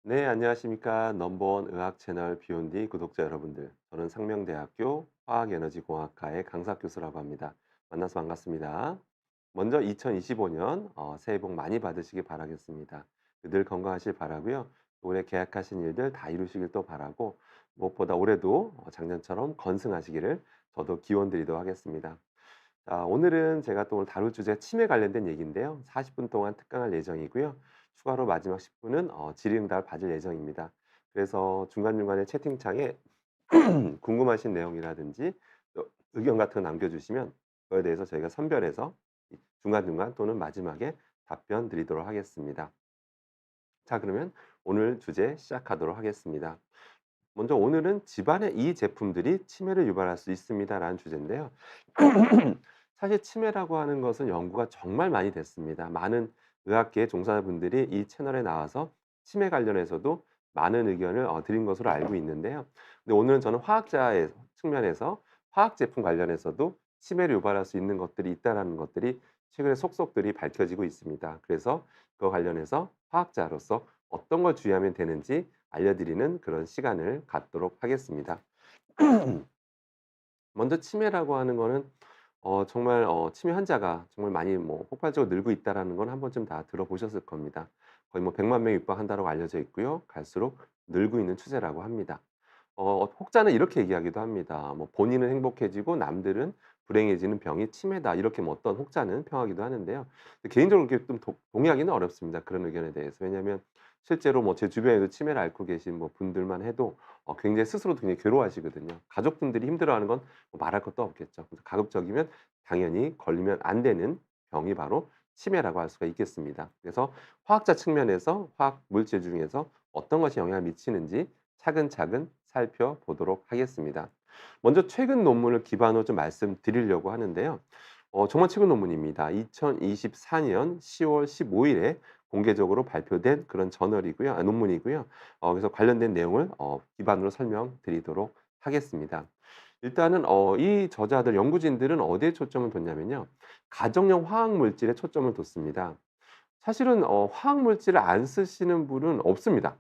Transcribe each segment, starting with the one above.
네, 안녕하십니까. 넘버원 의학 채널 비욘디 구독자 여러분들. 저는 상명대학교 화학에너지공학과의 강사 교수라고 합니다. 만나서 반갑습니다. 먼저 2025년 새해 복 많이 받으시기 바라겠습니다. 늘 건강하실 바라고요. 올해 계약하신 일들 다 이루시길 또 바라고 무엇보다 올해도 작년처럼 건승하시기를 저도 기원 드리도록 하겠습니다. 자, 오늘은 제가 또 오늘 다룰 주제 치매 관련된 얘기인데요. 40분 동안 특강할 예정이고요. 추가로 마지막 10분은 질의응답을 받을 예정입니다. 그래서 중간중간에 채팅창에 궁금하신 내용이라든지 또 의견 같은 거 남겨주시면 그거에 대해서 저희가 선별해서 중간중간 또는 마지막에 답변 드리도록 하겠습니다. 자, 그러면 오늘 주제 시작하도록 하겠습니다. 먼저 오늘은 집안의 이 제품들이 치매를 유발할 수 있습니다라는 주제인데요. 사실 치매라고 하는 것은 연구가 정말 많이 됐습니다. 많은 의학계 종사자분들이 이 채널에 나와서 치매 관련해서도 많은 의견을 드린 것으로 알고 있는데요. 근데 오늘은 저는 화학자의 측면에서 화학 제품 관련해서도 치매를 유발할 수 있는 것들이 있다라는 것들이 최근에 속속들이 밝혀지고 있습니다. 그래서 그거 관련해서 화학자로서 어떤 걸 주의하면 되는지 알려드리는 그런 시간을 갖도록 하겠습니다. 먼저 치매라고 하는 거는 정말 치매 환자가 정말 많이 뭐 폭발적으로 늘고 있다라는 건 한 번쯤 다 들어보셨을 겁니다. 거의 뭐 100만 명이 육박한다고 알려져 있고요. 갈수록 늘고 있는 추세라고 합니다. 혹자는 이렇게 얘기하기도 합니다. 뭐 "본인은 행복해지고 남들은 불행해지는 병이 치매다." 이렇게 뭐 어떤 혹자는 평하기도 하는데요. 개인적으로 그렇게 좀 동의하기는 어렵습니다, 그런 의견에 대해서. 왜냐하면 실제로 뭐 제 주변에도 치매를 앓고 계신 뭐 분들만 해도 굉장히 스스로도 굉장히 괴로워하시거든요. 가족분들이 힘들어하는 건 뭐 말할 것도 없겠죠. 그래서 가급적이면 당연히 걸리면 안 되는 병이 바로 치매라고 할 수가 있겠습니다. 그래서 화학자 측면에서 화학 물질 중에서 어떤 것이 영향을 미치는지 차근차근 살펴보도록 하겠습니다. 먼저 최근 논문을 기반으로 좀 말씀드리려고 하는데요. 정말 최근 논문입니다. 2024년 10월 15일에 공개적으로 발표된 그런 저널이고요. 논문이고요. 그래서 관련된 내용을 기반으로 설명드리도록 하겠습니다. 일단은 이 저자들 연구진들은 어디에 초점을 뒀냐면요. 가정용 화학 물질에 초점을 뒀습니다. 사실은 화학 물질을 안 쓰시는 분은 없습니다.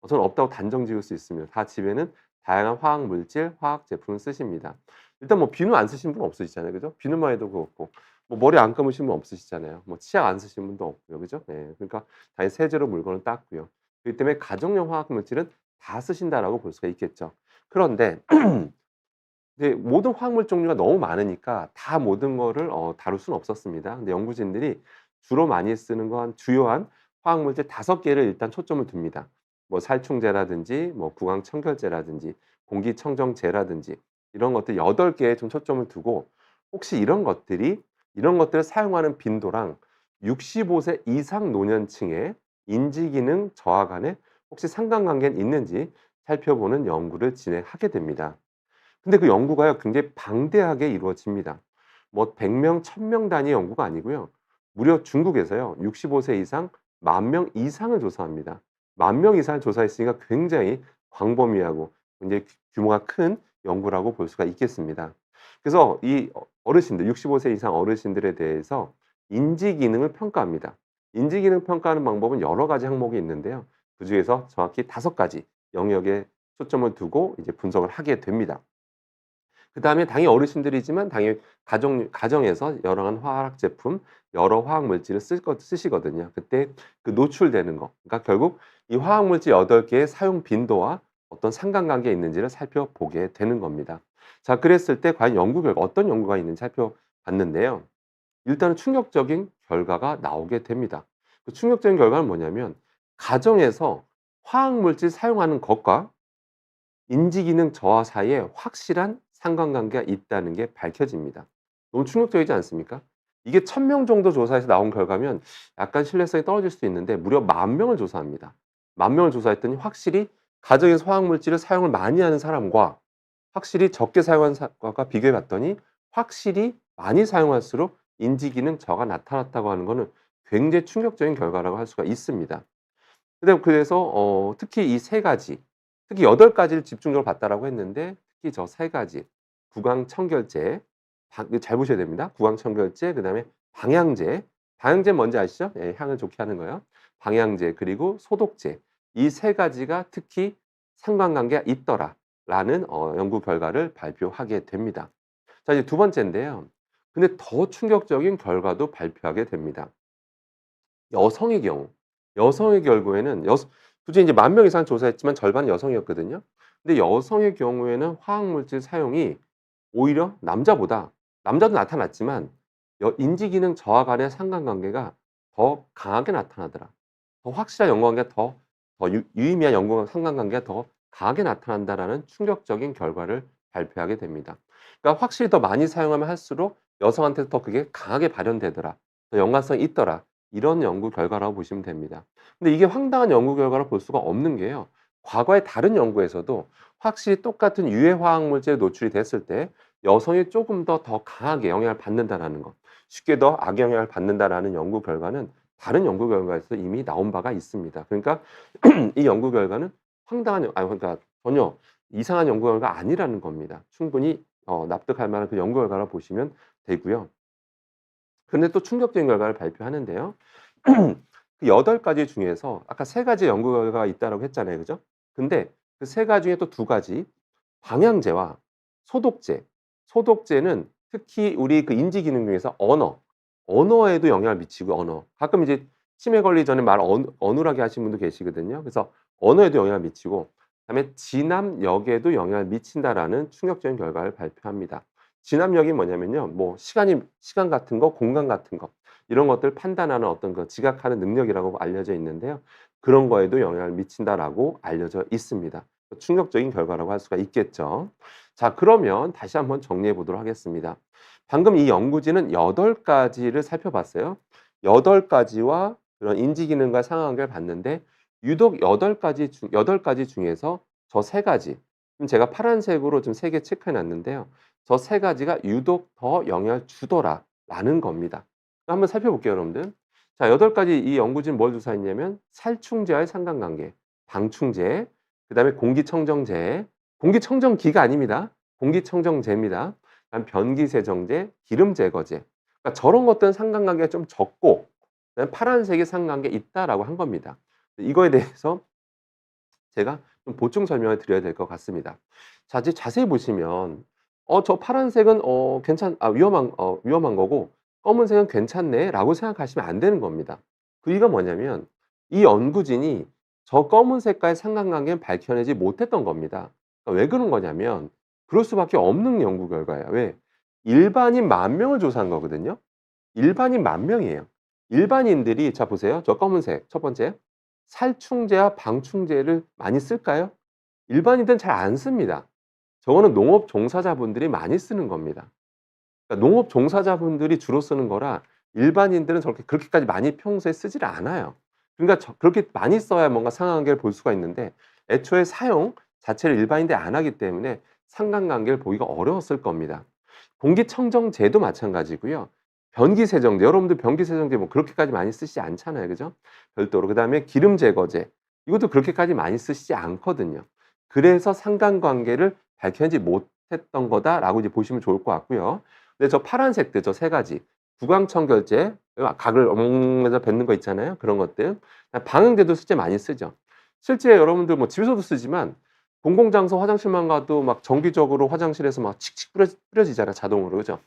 저는 없다고 단정 지을 수 있습니다. 다 집에는 다양한 화학 물질, 화학 제품을 쓰십니다. 일단 뭐 비누 안 쓰시는 분 없으시잖아요. 그죠? 비누만 해도 그렇고. 뭐 머리 안 감으신 분 없으시잖아요. 뭐 치약 안 쓰시는 분도 없고요. 그죠? 예. 그러니까 당연히 세제로 물건을 닦고요. 그렇기 때문에 가정용 화학 물질은 다 쓰신다라고 볼 수가 있겠죠. 그런데 네, 모든 화학물 종류가 너무 많으니까 다 모든 거를 다룰 수는 없었습니다. 근데 연구진들이 주로 많이 쓰는 건 주요한 화학물질 5개를 일단 초점을 둡니다. 뭐 살충제라든지 뭐 구강청결제라든지 공기청정제라든지 이런 것들 8개에 좀 초점을 두고 혹시 이런 것들을 사용하는 빈도랑 65세 이상 노년층의 인지기능 저하 간에 혹시 상관관계는 있는지 살펴보는 연구를 진행하게 됩니다. 근데 그 연구가요 굉장히 방대하게 이루어집니다. 뭐 100명, 1000명 단위의 연구가 아니고요. 무려 중국에서요 65세 이상 10,000명 이상을 조사합니다. 10,000명 이상을 조사했으니까 굉장히 광범위하고 굉장히 규모가 큰 연구라고 볼 수가 있겠습니다. 그래서 이 어르신들 65세 이상 어르신들에 대해서 인지 기능을 평가합니다. 인지 기능 평가하는 방법은 여러 가지 항목이 있는데요. 그중에서 정확히 5가지 영역에 초점을 두고 이제 분석을 하게 됩니다. 그다음에 당연히 어르신들이지만 당연히 가정에서 여러한 화학 제품, 여러 화학 물질을 쓰시거든요. 그때 그 노출되는 거. 그러니까 결국 이 화학 물질 8개의 사용 빈도와 어떤 상관관계가 있는지를 살펴보게 되는 겁니다. 자, 그랬을 때 과연 연구 결과 어떤 연구가 있는지 살펴봤는데요. 일단은 충격적인 결과가 나오게 됩니다. 그 충격적인 결과는 뭐냐면 가정에서 화학 물질 사용하는 것과 인지기능 저하 사이에 확실한 상관관계가 있다는 게 밝혀집니다. 너무 충격적이지 않습니까? 이게 1,000명 정도 조사해서 나온 결과면 약간 신뢰성이 떨어질 수도 있는데 무려 10,000명을 조사합니다. 10,000명을 조사했더니 확실히 가정에서 화학물질을 사용을 많이 하는 사람과 확실히 적게 사용하는 사람과 비교해 봤더니 확실히 많이 사용할수록 인지기능 저하가 나타났다고 하는 거는 굉장히 충격적인 결과라고 할 수가 있습니다. 그래서 특히 이 3가지, 특히 8가지를 집중적으로 봤다라고 했는데 특히 저 3가지 구강청결제 이거 잘 보셔야 됩니다. 구강청결제 그다음에 방향제. 방향제는 뭔지 아시죠? 예, 향을 좋게 하는 거요. 방향제 그리고 소독제. 이 세 가지가 특히 상관관계가 있더라라는 연구 결과를 발표하게 됩니다. 자 이제 두 번째인데요. 근데 더 충격적인 결과도 발표하게 됩니다. 여성의 경우. 여성의 결국에는 굳이 이제 10,000명 이상 조사했지만 절반은 여성이었거든요. 근데 여성의 경우에는 화학물질 사용이 오히려 남자도 나타났지만 인지 기능 저하 간의 상관관계가 더 강하게 나타나더라. 더 확실한 연관관계가 더 유의미한 연관 상관관계가 더 강하게 나타난다라는 충격적인 결과를 발표하게 됩니다. 그러니까 확실히 더 많이 사용하면 할수록 여성한테 더 그게 강하게 발현되더라. 더 연관성이 있더라. 이런 연구 결과라고 보시면 됩니다. 근데 이게 황당한 연구 결과로 볼 수가 없는 게요. 과거의 다른 연구에서도 확실히 똑같은 유해 화학 물질에 노출이 됐을 때 여성이 조금 더 강하게 영향을 받는다라는 것. 쉽게 더 악영향을 받는다라는 연구 결과는 다른 연구 결과에서 이미 나온 바가 있습니다. 그러니까 이 연구 결과는 그러니까 전혀 이상한 연구 결과가 아니라는 겁니다. 충분히 납득할 만한 그 연구 결과라 보시면 되고요. 근데 또 충격적인 결과를 발표하는데요. 그 8가지 중에서 아까 3가지 연구 결과가 있다라고 했잖아요. 그죠? 근데 그 3가지 중에 또 2가지 방향제와 소독제. 소독제는 특히 우리 그 인지 기능 중에서 언어에도 영향을 미치고 언어. 가끔 이제 치매 걸리기 전에 말 어눌하게 하시는 분도 계시거든요. 그래서 언어에도 영향을 미치고 그다음에 진압력에도 영향을 미친다라는 충격적인 결과를 발표합니다. 진압력이 뭐냐면요. 뭐 시간 같은 거, 공간 같은 거 이런 것들 판단하는 어떤 그 지각하는 능력이라고 알려져 있는데요. 그런 거에도 영향을 미친다라고 알려져 있습니다. 충격적인 결과라고 할 수가 있겠죠. 자 그러면 다시 한번 정리해 보도록 하겠습니다. 방금 이 연구진은 8가지를 살펴봤어요. 8가지와 그런 인지 기능과 상관관계를 봤는데 유독 8가지 중에서 저 3가지 지금 제가 파란색으로 좀 3개 체크해 놨는데요. 저 3가지가 유독 더 영향을 주더라라는 겁니다. 한번 살펴볼게요, 여러분들. 자, 8가지 이 연구진은 뭘 조사했냐면 살충제와의 상관관계, 방충제, 그다음에 공기청정제, 공기청정기가 아닙니다. 공기청정제입니다. 그다음 변기세정제, 기름제거제. 그러니까 저런 것들은 상관관계가 좀 적고 그다음에 파란색이 상관관계 있다라고 한 겁니다. 이거에 대해서 제가 좀 보충 설명을 드려야 될 것 같습니다. 자 이제 자세히 보시면 저 파란색은 위험한 거고 검은색은 괜찮네.'라고 생각하시면 안 되는 겁니다. 그 이유가 뭐냐면 이 연구진이 저 검은색과의 상관관계는 밝혀내지 못했던 겁니다. 그러니까 왜 그런 거냐면 그럴 수밖에 없는 연구 결과예요. 왜? 일반인 10,000명을 조사한 거거든요. 일반인 10,000명이에요. 일반인들이 자 보세요. 저 검은색 첫 번째 살충제와 방충제를 많이 쓸까요? 일반인들은 잘 안 씁니다. 저거는 농업 종사자분들이 많이 쓰는 겁니다. 그러니까 농업 종사자분들이 주로 쓰는 거라 일반인들은 저렇게 그렇게까지 많이 평소에 쓰지를 않아요. 그러니까 그렇게 많이 써야 뭔가 상관관계를 볼 수가 있는데 애초에 사용 자체를 일반인들이 안 하기 때문에 상관관계를 보기가 어려웠을 겁니다. 공기청정제도 마찬가지고요. 변기세정제 여러분들 변기세정제 뭐 그렇게까지 많이 쓰시지 않잖아요. 그죠? 별도로. 그다음에 기름 제거제 이것도 그렇게까지 많이 쓰시지 않거든요. 그래서 상관관계를 밝혀내지 못했던 거다라고 이제 보시면 좋을 것 같고요. 근데 저 파란색들 저 3가지 구강청결제 각을 엉해서 뱉는 거 있잖아요. 그런 것들. 방향제도 실제 많이 쓰죠. 실제 여러분들 뭐 집에서도 쓰지만 공공장소 화장실만 가도 막 정기적으로 화장실에서 막 칙칙 뿌려지잖아요, 자동으로. 그죠?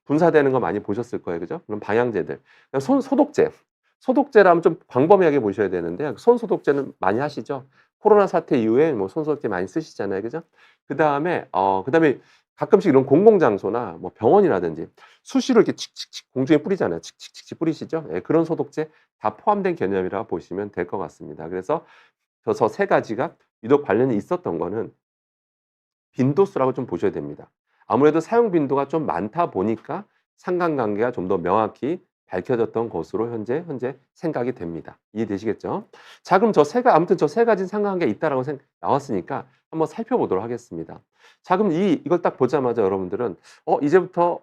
분사되는 거 많이 보셨을 거예요. 그죠? 그런 방향제들. 손 소독제. 소독제라면 좀 광범위하게 보셔야 되는데 손 소독제는 많이 하시죠? 코로나 사태 이후에 뭐 손 소독제 많이 쓰시잖아요. 그죠? 그다음에 가끔씩 이런 공공장소나 뭐 병원이라든지 수시로 이렇게 칙칙칙 공중에 뿌리잖아요. 칙칙칙칙 뿌리시죠? 예, 그런 소독제 다 포함된 개념이라고 보시면 될 것 같습니다. 그래서 저 3가지가 유독 관련이 있었던 거는 빈도수라고 좀 보셔야 됩니다. 아무래도 사용 빈도가 좀 많다 보니까 상관관계가 좀 더 명확히 밝혀졌던 것으로 현재 생각이 됩니다. 이해되시겠죠? 자 그럼 아무튼 저 3가지 상관관계가 있다라고 나왔으니까 한번 살펴보도록 하겠습니다. 자 그럼 이걸 딱 보자마자 여러분들은 이제부터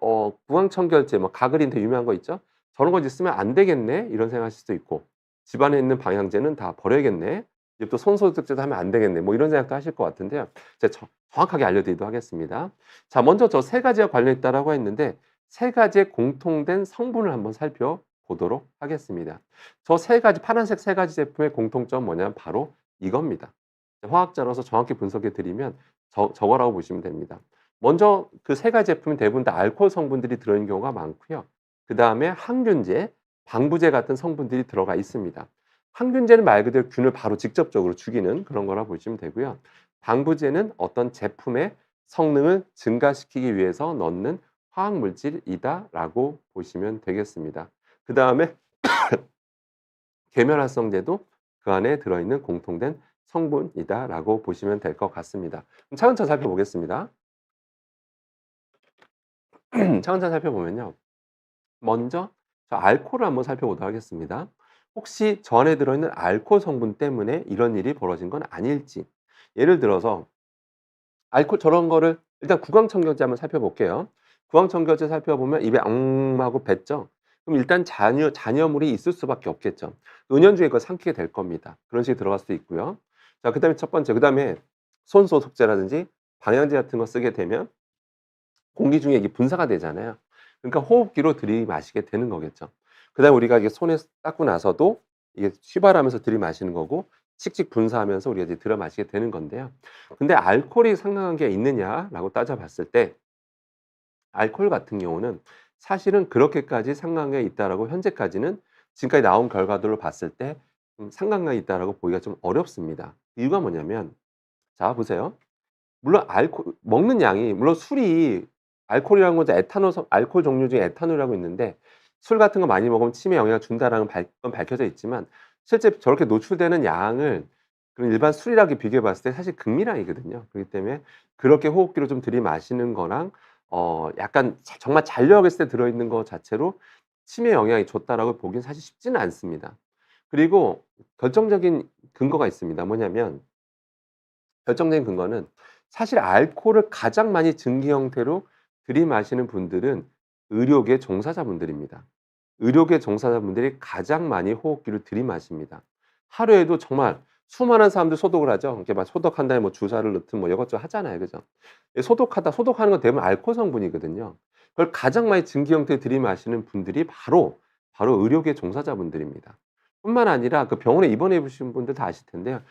구강청결제 뭐 가글인 되게 유명한 거 있죠? '저런 거 이제 쓰면 안 되겠네.' 이런 생각하실 수도 있고 '집안에 있는 방향제는 다 버려야겠네. 이제 또 손소독제도 하면 안 되겠네.' 뭐 이런 생각도 하실 것 같은데요. 제가 정확하게 알려드리도록 하겠습니다. 자 먼저 저 3가지와 관련있다라고 했는데 3가지의 공통된 성분을 한번 살펴보도록 하겠습니다. 저 3가지 파란색 3가지 제품의 공통점은 뭐냐면 바로 이겁니다. 화학자로서 정확히 분석해 드리면 저거라고 보시면 됩니다. 먼저 그 세 가지 제품은 대부분 다 알코올 성분들이 들어있는 경우가 많고요. 그다음에 항균제, 방부제 같은 성분들이 들어가 있습니다. 항균제는 말 그대로 균을 바로 직접적으로 죽이는 그런 거라 보시면 되고요. 방부제는 어떤 제품의 성능을 증가시키기 위해서 넣는 화학 물질이다라고 보시면 되겠습니다. 그다음에 계면활성제도 그 안에 들어있는 공통된 성분이다라고 보시면 될 것 같습니다. 그럼 차근차근 살펴보겠습니다. 차근차근 살펴보면요. 먼저 저 알코올을 한번 살펴보도록 하겠습니다. 혹시 저 안에 들어있는 알코올 성분 때문에 이런 일이 벌어진 건 아닐지. 예를 들어서 알코올 저런 거를 일단 구강청결제 한번 살펴볼게요. 구강청결제 살펴보면 입에 하고 뱉죠. 그럼 일단 잔여물이 있을 수밖에 없겠죠. 은연중에 그걸 삼키게 될 겁니다. 그런 식으로 들어갈 수도 있고요. 자, 그다음에 첫 번째, 그다음에 손소독제라든지 방향제 같은 거 쓰게 되면 공기 중에 이게 분사가 되잖아요. 그러니까 호흡기로 들이마시게 되는 거겠죠. 그다음에 우리가 이게 손에 닦고 나서도 이게 휘발하면서 들이마시는 거고 칙칙 분사하면서 우리가 이제 들여 마시게 되는 건데요. 근데 알코올이 상당한 게 있느냐라고 따져봤을 때 알코올 같은 경우는 사실은 그렇게까지 상관관계가 있다라고 현재까지는 지금까지 나온 결과들로 봤을 때 상관관계가 있다라고 보기가 좀 어렵습니다. 이유가 뭐냐면 자 보세요. 물론 알코 먹는 양이 물론 술이 알코올이라는 건 이제 에탄올 알코올 종류 중에 에탄올이라고 있는데 술 같은 거 많이 먹으면 치매에 영향을 준다라는 건 밝혀져 있지만 실제 저렇게 노출되는 양을 그런 일반 술이랑 비교해 봤을 때 사실 극미량이거든요. 그렇기 때문에 그렇게 호흡기로 좀 들이마시는 거랑 약간 정말 잔류하고 있을 때 들어있는 거 자체로 치매에 영향이 줬다라고 보기는 사실 쉽지는 않습니다. 그리고 결정적인 근거가 있습니다. 뭐냐면 결정적인 근거는 사실 알코올을 가장 많이 증기 형태로 들이마시는 분들은 의료계 종사자분들입니다. 의료계 종사자분들이 가장 많이 호흡기를 들이마십니다. 하루에도 정말 수많은 사람들 소독을 하죠. 이렇게 막 소독한 다음에 뭐 주사를 넣든 뭐 이것저것 하잖아요. 그죠? 소독하는 건 대부분 알코올 성분이거든요. 그걸 가장 많이 증기 형태로 들이마시는 분들이 바로 의료계 종사자분들입니다. 뿐만 아니라 그 병원에 입원해 보신 분들 다 아실 텐데요.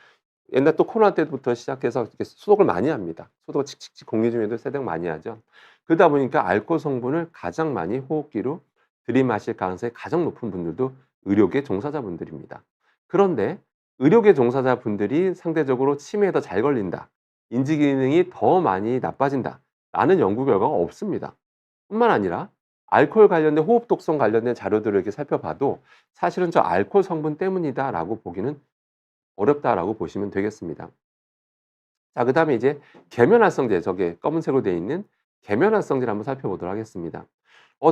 옛날 또 코로나 때부터 시작해서 이렇게 소독을 많이 합니다. 소독을 칙칙칙 공기 중에도 세척 많이 하죠. 그러다 보니까 알코올 성분을 가장 많이 호흡기로 들이마실 가능성이 가장 높은 분들도 의료계 종사자분들입니다. 그런데 의료계 종사자분들이 상대적으로 치매에 더 잘 걸린다. 인지 기능이 더 많이 나빠진다라는 연구 결과가 없습니다. 뿐만 아니라 알코올 관련된 호흡 독성 관련된 자료들을 이렇게 살펴봐도 사실은 저 알코올 성분 때문이다라고 보기는 어렵다라고 보시면 되겠습니다. 자, 그다음에 이제 계면활성제 저게 검은색으로 되어 있는 계면활성제를 한번 살펴보도록 하겠습니다.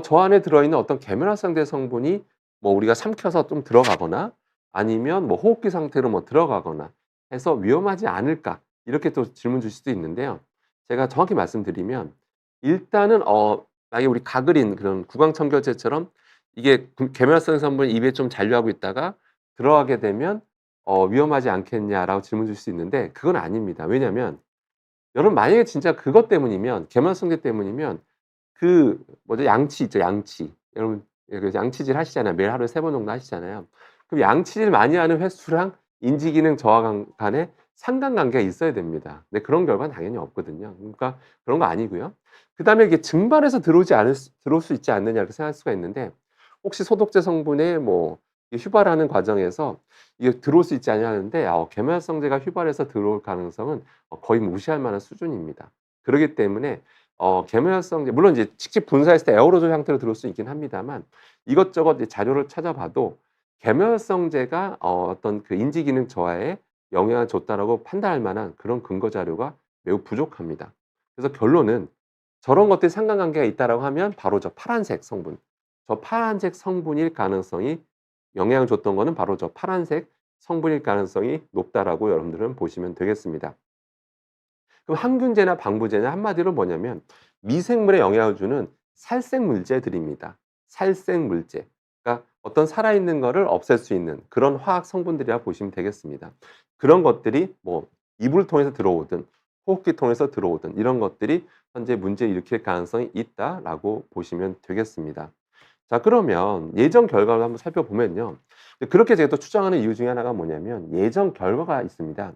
저 안에 들어있는 어떤 계면활성제 성분이 뭐 우리가 삼켜서 좀 들어가거나 아니면 뭐 호흡기 상태로 뭐 들어가거나 해서 위험하지 않을까 이렇게 또 질문 주실 수도 있는데요. 제가 정확히 말씀드리면 일단은 만약에 우리 가그린 그런 구강청결제처럼 이게 계면활성 성분이 입에 좀 잔류하고 있다가 들어가게 되면 "위험하지 않겠냐?"라고 질문 주실 수 있는데 그건 아닙니다. 왜냐면 여러분 만약에 진짜 그것 때문이면 계만성제 때문이면 그 뭐죠? 양치 있죠, 양치. 여러분 예 그 양치질 하시잖아요. 매일 하루에 3번 정도 하시잖아요. 그럼 양치질 많이 하는 횟수랑 인지 기능 저하 간에 상관관계가 있어야 됩니다. 근데 그런 결과는 당연히 없거든요. 그러니까 그런 거 아니고요. 그다음에 이게 증발해서 들어올 수 있지 않느냐 이렇게 생각할 수가 있는데 혹시 소독제 성분에 뭐 이 휴발하는 과정에서 이게 들어올 수 있지 않냐 하는데 계면성제가 휴발해서 들어올 가능성은 거의 무시할 만한 수준입니다. 그러기 때문에 계면활성제 물론 이제 직접 분사했을 때 에어로졸 형태로 들어올 수 있긴 합니다만 이것저것 이제 자료를 찾아봐도 계면활성제가 어떤 그 인지 기능 저하에 영향을 줬다라고 판단할 만한 그런 근거 자료가 매우 부족합니다. 그래서 결론은 저런 것들이 상관관계가 있다라고 하면 바로 저 파란색 성분, 저 파란색 성분일 가능성이 영향을 줬던 거는 바로 저 파란색 성분일 가능성이 높다라고 여러분들은 보시면 되겠습니다. 그럼 항균제나 방부제는 한마디로 뭐냐면 미생물에 영향을 주는 살생 물질들입니다. 살생 물질. 그러니까 어떤 살아있는 거를 없앨 수 있는 그런 화학 성분들이라고 보시면 되겠습니다. 그런 것들이 뭐 이불을 통해서 들어오든 호흡기 통해서 들어오든 이런 것들이 현재 문제를 일으킬 가능성이 있다라고 보시면 되겠습니다. 자, 그러면 예전 결과를 한번 살펴보면요. 그렇게 제가 또 추정하는 이유 중에 하나가 뭐냐면 예전 결과가 있습니다.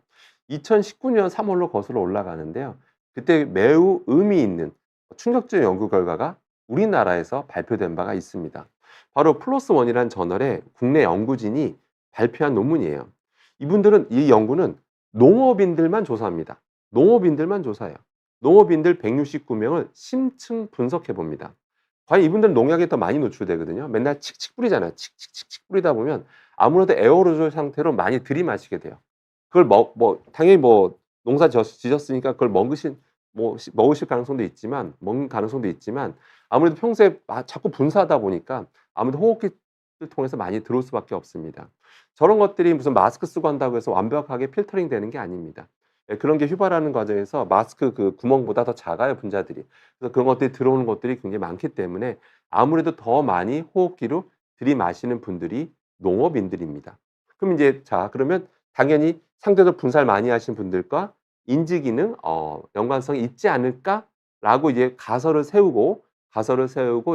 2019년 3 월로 거슬러 올라가는데요. 그때 매우 의미 있는 충격적인 연구 결과가 우리나라에서 발표된 바가 있습니다. 바로 플로스 원이라는 저널의 국내 연구진이 발표한 논문이에요. 이분들은 이 연구는 농업인들만 조사합니다. 농업인들만 조사해요. 농업인들 169명을 심층 분석해 봅니다. 과연 이분들은 농약에 더 많이 노출되거든요. 맨날 칙칙 뿌리잖아요. 칙칙칙칙 뿌리다 보면 아무래도 에어로졸 상태로 많이 들이마시게 돼요. 그걸 당연히 농사 지셨으니까 그걸 먹으신 먹으실 가능성도 있지만 먹는 가능성도 있지만 아무래도 평소에 자꾸 분사하다 보니까 아무래도 호흡기를 통해서 많이 들어올 수밖에 없습니다. 저런 것들이 무슨 마스크 쓰고 한다고 해서 완벽하게 필터링 되는 게 아닙니다. 예, 그런 게 휴발하는 과정에서 마스크 그 구멍보다 더 작아요, 분자들이. 그래서 그런 것들이 들어오는 것들이 굉장히 많기 때문에 아무래도 더 많이 호흡기로 들이마시는 분들이 농업인들입니다. 그럼 이제 그러면 당연히 상대적으로 분사를 많이 하신 분들과 인지 기능 연관성이 있지 않을까라고 이제 가설을 세우고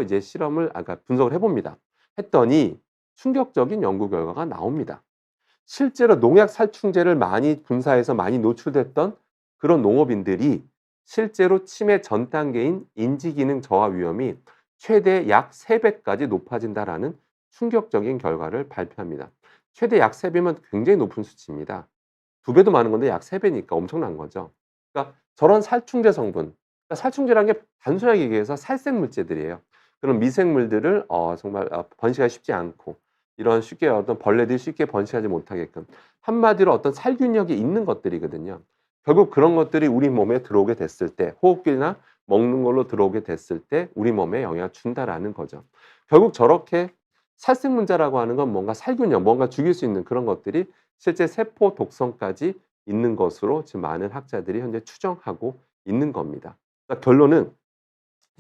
이제 그러니까 분석을 해 봅니다. 했더니 충격적인 연구 결과가 나옵니다. 실제로 농약 살충제를 많이 분사해서 많이 노출됐던 그런 농업인들이 실제로 치매 전 단계인 인지 기능 저하 위험이 최대 약 3배까지 높아진다라는 충격적인 결과를 발표합니다. 최대 약 3배면 굉장히 높은 수치입니다. 2배도 많은 건데 약 3배니까 엄청난 거죠. 그러니까 저런 살충제 성분, 그러니까 살충제라는 게 단순하게 얘기해서 살생 물질들이에요. 그런 미생물들을 정말 번식하기 쉽지 않고 이런 쉽게 어떤 벌레들이 쉽게 번식하지 못하게끔 한마디로 어떤 살균력이 있는 것들이거든요. 결국 그런 것들이 우리 몸에 들어오게 됐을 때 호흡기나 먹는 걸로 들어오게 됐을 때 우리 몸에 영향을 준다라는 거죠. 결국 저렇게 살생문자라고 하는 건 뭔가 살균력, 뭔가 죽일 수 있는 그런 것들이 실제 세포 독성까지 있는 것으로 지금 많은 학자들이 현재 추정하고 있는 겁니다. 그러니까 결론은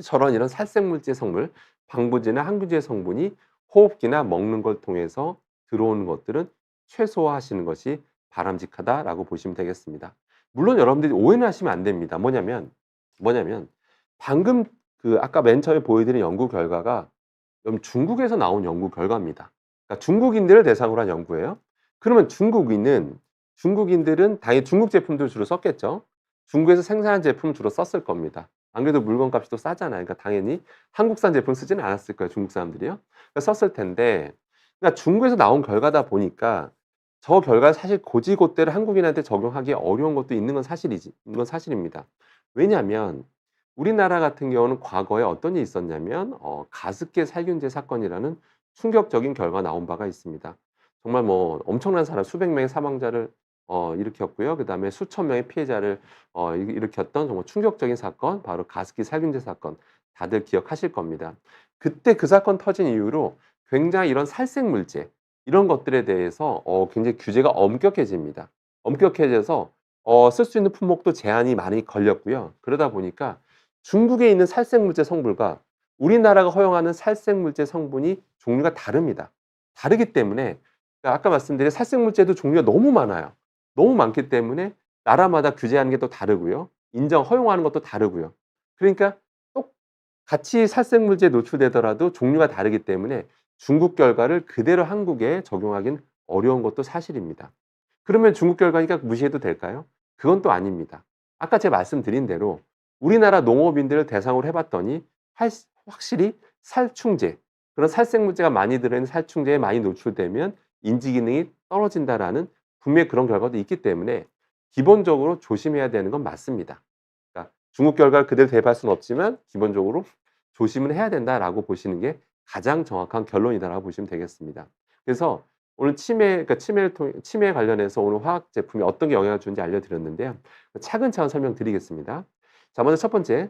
저런 이런 살생물질 성분, 방부제나 항균제 성분이 호흡기나 먹는 걸 통해서 들어오는 것들은 최소화하시는 것이 바람직하다라고 보시면 되겠습니다. 물론 여러분들이 오해는 하시면 안 됩니다. 뭐냐면 방금 아까 맨 처음에 보여드린 연구 결과가 중국에서 나온 연구 결과입니다. 그러니까 중국인들을 대상으로 한 연구예요. 그러면 중국인들은 당연히 중국 제품들 주로 썼겠죠. 중국에서 생산한 제품 주로 썼을 겁니다. 안 그래도 물건값이 또 싸잖아요. 그러니까 당연히 한국산 제품 쓰지는 않았을 거예요, 중국 사람들이요. 그러니까 썼을 텐데 그러니까 중국에서 나온 결과다 보니까 저 결과를 사실 곧이곧대로 한국인한테 적용하기 어려운 것도 있는 건 사실입니다. 왜냐하면 우리나라 같은 경우는 과거에 어떤 일이 있었냐면 가습기 살균제 사건이라는 충격적인 결과가 나온 바가 있습니다. 정말 엄청난 사람 수백 명의 사망자를 일으켰고요. 그다음에 수천 명의 피해자를 일으켰던 정말 충격적인 사건, 바로 가습기 살균제 사건. 다들 기억하실 겁니다. 그때 그 사건 터진 이후로 굉장히 이런 살생물제 이런 것들에 대해서 굉장히 규제가 엄격해집니다. 엄격해져서 쓸 수 있는 품목도 제한이 많이 걸렸고요. 그러다 보니까 중국에 있는 살생물제 성분과 우리나라가 허용하는 살생물제 성분이 종류가 다릅니다. 다르기 때문에 그러니까 아까 말씀드린 살생물제도 종류가 너무 많아요. 너무 많기 때문에 나라마다 규제하는 게 또 다르고요. 허용하는 것도 다르고요. 그러니까 똑같이 살생물제에 노출되더라도 종류가 다르기 때문에 중국 결과를 그대로 한국에 적용하기는 어려운 것도 사실입니다. 그러면 중국 결과니까 무시해도 될까요? 그건 또 아닙니다. 아까 제가 말씀드린 대로 우리나라 농업인들을 대상으로 해 봤더니 확실히 살충제, 그런 살생물제가 많이 들어있는 살충제에 많이 노출되면 인지 기능이 떨어진다라는 분명히 그런 결과도 있기 때문에 기본적으로 조심해야 되는 건 맞습니다. 그러니까 중국 결과를 그대로 대입할 수는 없지만 기본적으로 조심을 해야 된다라고 보시는 게 가장 정확한 결론이다라고 보시면 되겠습니다. 그래서 오늘 그러니까 치매 관련해서 오늘 화학 제품이 어떤 게 영향을 주는지 알려드렸는데요. 차근차근 설명드리겠습니다. 자, 먼저 첫 번째,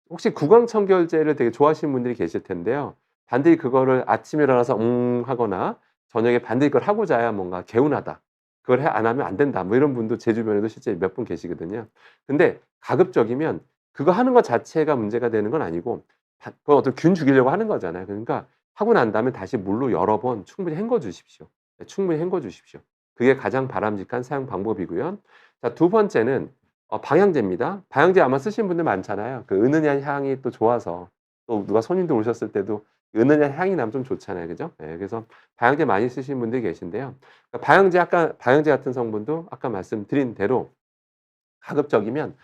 혹시 구강청결제를 되게 좋아하시는 분들이 계실 텐데요. 반드시 그거를 아침에 일어나서 하거나 저녁에 반드시 그걸 하고 자야 뭔가 개운하다. 그걸 안 하면 안 된다. 이런 분도 제 주변에도 실제 몇 분 계시거든요. 근데 가급적이면 그거 하는 것 자체가 문제가 되는 건 아니고 그건 어떤 균 죽이려고 하는 거잖아요. 그러니까 하고 난 다음에 다시 물로 여러 번 충분히 헹궈 주십시오. 네, 충분히 헹궈 주십시오. 그게 가장 바람직한 사용 방법이고요. 자, 두 번째는 방향제입니다. 방향제 아마 쓰시는 분들 많잖아요. 그 은은한 향이 또 좋아서 또 누가 손님들 오셨을 때도 은은한 향이 나면 좀 좋잖아요. 그죠? 예. 그래서 방향제 많이 쓰시는 분들이 계신데요. 그러니까 방향제 같은 성분도 아까 말씀드린 대로 가급적이면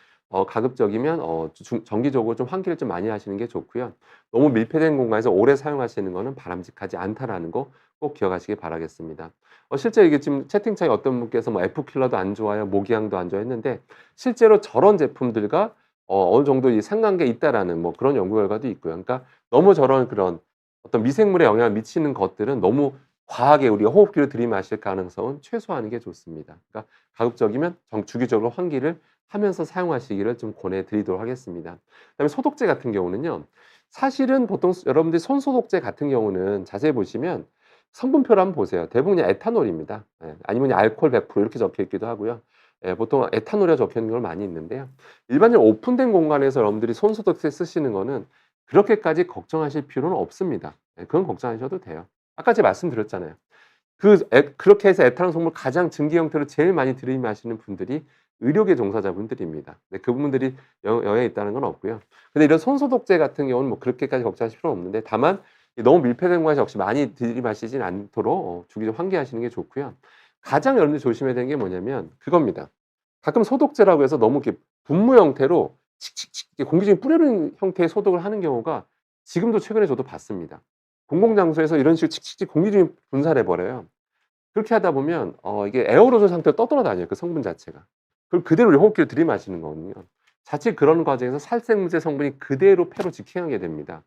가급적이면 정기적으로 좀 환기를 좀 많이 하시는 게 좋고요. 너무 밀폐된 공간에서 오래 사용하시는 거는 바람직하지 않다라는 거 꼭 기억하시기 바라겠습니다. 실제 이게 지금 채팅창에 어떤 분께서 뭐 F킬러도 안 좋아요, 모기향도 안 좋아요 했는데 실제로 저런 제품들과 어느 정도 이 상관계 있다라는 뭐 그런 연구 결과도 있고요. 그러니까 너무 저런 그런 어떤 미생물에 영향을 미치는 것들은 너무 과하게 우리가 호흡기로 들이마실 가능성은 최소화하는 게 좋습니다. 그러니까 가급적이면 주기적으로 환기를 하면서 사용하시기를 좀 권해 드리도록 하겠습니다. 그다음에 소독제 같은 경우는요. 사실은 보통 여러분들이 손 소독제 같은 경우는 자세히 보시면 성분표를 한번 보세요. 대부분 에탄올입니다. 예. 아니면 알코올 100% 이렇게 적혀 있기도 하고요. 예, 보통 에탄올이 적혀 있는 걸 많이 있는데요. 일반적으로 오픈된 공간에서 여러분들이 손 소독제 쓰시는 거는 그렇게까지 걱정하실 필요는 없습니다. 예, 그건 걱정하셔도 돼요. 아까 제가 말씀드렸잖아요. 그렇게 해서 에탄올 성분을 가장 증기 형태로 제일 많이 들이마시는 분들이 의료계 종사자분들입니다. 네, 그분들이 영향이 있다는 건 없고요. 근데 이런 손소독제 같은 경우는 뭐 그렇게까지 걱정하실 필요는 없는데 다만 너무 밀폐된 공간에서 역시 많이 들이마시진 않도록 주기적으로 환기하시는 게 좋고요. 가장 여러분들이 조심해야 되는 게 뭐냐면 그겁니다. 가끔 소독제라고 해서 너무 이렇게 분무 형태로 칙칙칙 이렇게 공기 중에 뿌리는 형태의 소독을 하는 경우가 지금도 최근에 저도 봤습니다. 공공장소에서 이런 식으로 칙칙칙 공기 중에 분사를 해 버려요. 그렇게 하다 보면 이게 에어로졸 상태로 떠돌아다녀요, 그 성분 자체가. 그걸 그대로 우리 호흡기로 들이마시는 거거든요. 자칫 그런 과정에서 살생물질 성분이 그대로 폐로 직행하게 됩니다.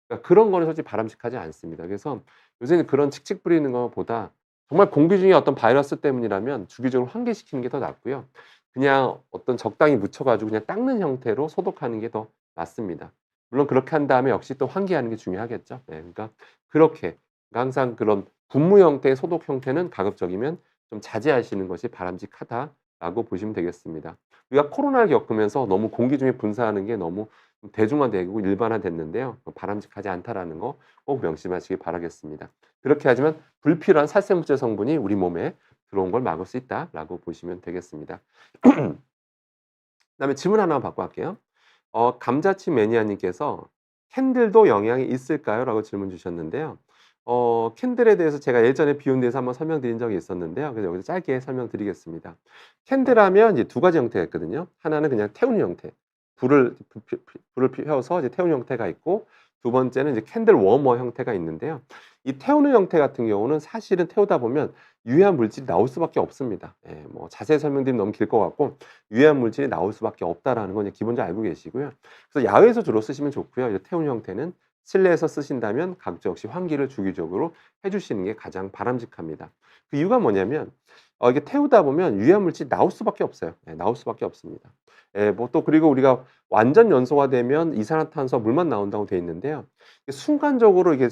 그러니까 그런 거는 솔직히 바람직하지 않습니다. 그래서 요새는 그런 칙칙 뿌리는 것보다 정말 공기 중에 어떤 바이러스 때문이라면 주기적으로 환기시키는 게 더 낫고요. 그냥 어떤 적당히 묻혀 가지고 그냥 닦는 형태로 소독하는 게 더 낫습니다. 물론 그렇게 한 다음에 역시 또 환기하는 게 중요하겠죠. 네, 그러니까 그렇게 그러니까 항상 그런 분무 형태의 소독 형태는 가급적이면 좀 자제하시는 것이 바람직하다라고 보시면 되겠습니다. 우리가 코로나를 겪으면서 너무 공기 중에 분사하는 게 너무 대중화되고 일반화됐는데요. 바람직하지 않다라는 거 꼭 명심하시기 바라겠습니다. 그렇게 하지만 불필요한 살생물질 성분이 우리 몸에 들어온 걸 막을 수 있다라고 보시면 되겠습니다. 그다음에 질문 하나 받고 할게요. 감자칩 매니아님께서 "캔들도 영향이 있을까요?" 라고 질문 주셨는데요. 캔들에 대해서 제가 예전에 비유에 대해서 한번 설명드린 적이 있었는데요. 그래서 여기서 짧게 설명드리겠습니다. 캔들하면 이제 두 가지 형태가 있거든요. 하나는 그냥 태우는 형태. 불을 피워서 이제 태우는 형태가 있고 두 번째는 이제 캔들 워머 형태가 있는데요. 이 태우는 형태 같은 경우는 사실은 태우다 보면 유해한 물질이 나올 수밖에 없습니다. 예, 뭐 자세히 설명드리면 너무 길 것 같고 유해한 물질이 나올 수밖에 없다라는 건 기본적으로 알고 계시고요. 그래서 야외에서 주로 쓰시면 좋고요. 이 태우는 형태는 실내에서 쓰신다면 각종 역시 환기를 주기적으로 해 주시는 게 가장 바람직합니다. 그 이유가 뭐냐면 이게 태우다 보면 유해한 물질이 나올 수밖에 없어요. 예, 나올 수밖에 없습니다. 예, 뭐 또 그리고 우리가 완전 연소가 되면 이산화탄소와 물만 나온다고 돼 있는데요. 순간적으로 이게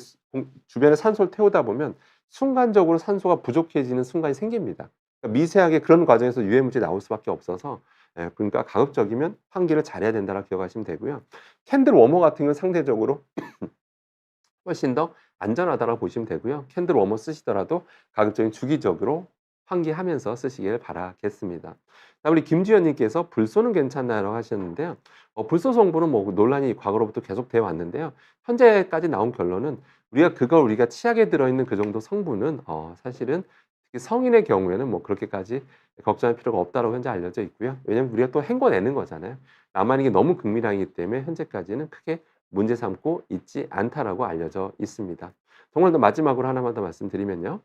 주변에 산소를 태우다 보면 순간적으로 산소가 부족해지는 순간이 생깁니다. 그러니까 미세하게 그런 과정에서 유해 물질이 나올 수밖에 없어서 그러니까 가급적이면 환기를 잘해야 된다라고 기억하시면 되고요. 캔들 워머 같은 경우는 상대적으로 훨씬 더 안전하다라고 보시면 되고요. 캔들 워머 쓰시더라도 가급적인 주기적으로 환기하면서 쓰시길 바라겠습니다. 다음 우리 김주현 님께서 "불소는 괜찮나요?"라고 하셨는데요. 불소 성분은 뭐 논란이 과거로부터 계속되어 왔는데요. 현재까지 나온 결론은 우리가 치약에 들어있는 그 정도 성분은 사실은 특히 성인의 경우에는 뭐 그렇게까지 걱정할 필요가 없다라고 현재 알려져 있고요. 왜냐하면 우리가 또 헹궈내는 거잖아요. 남아있는 게 너무 극미량이기 때문에 현재까지는 크게 문제 삼고 있지 않다라고 알려져 있습니다. 정말 더 마지막으로 하나만 더 말씀드리면요.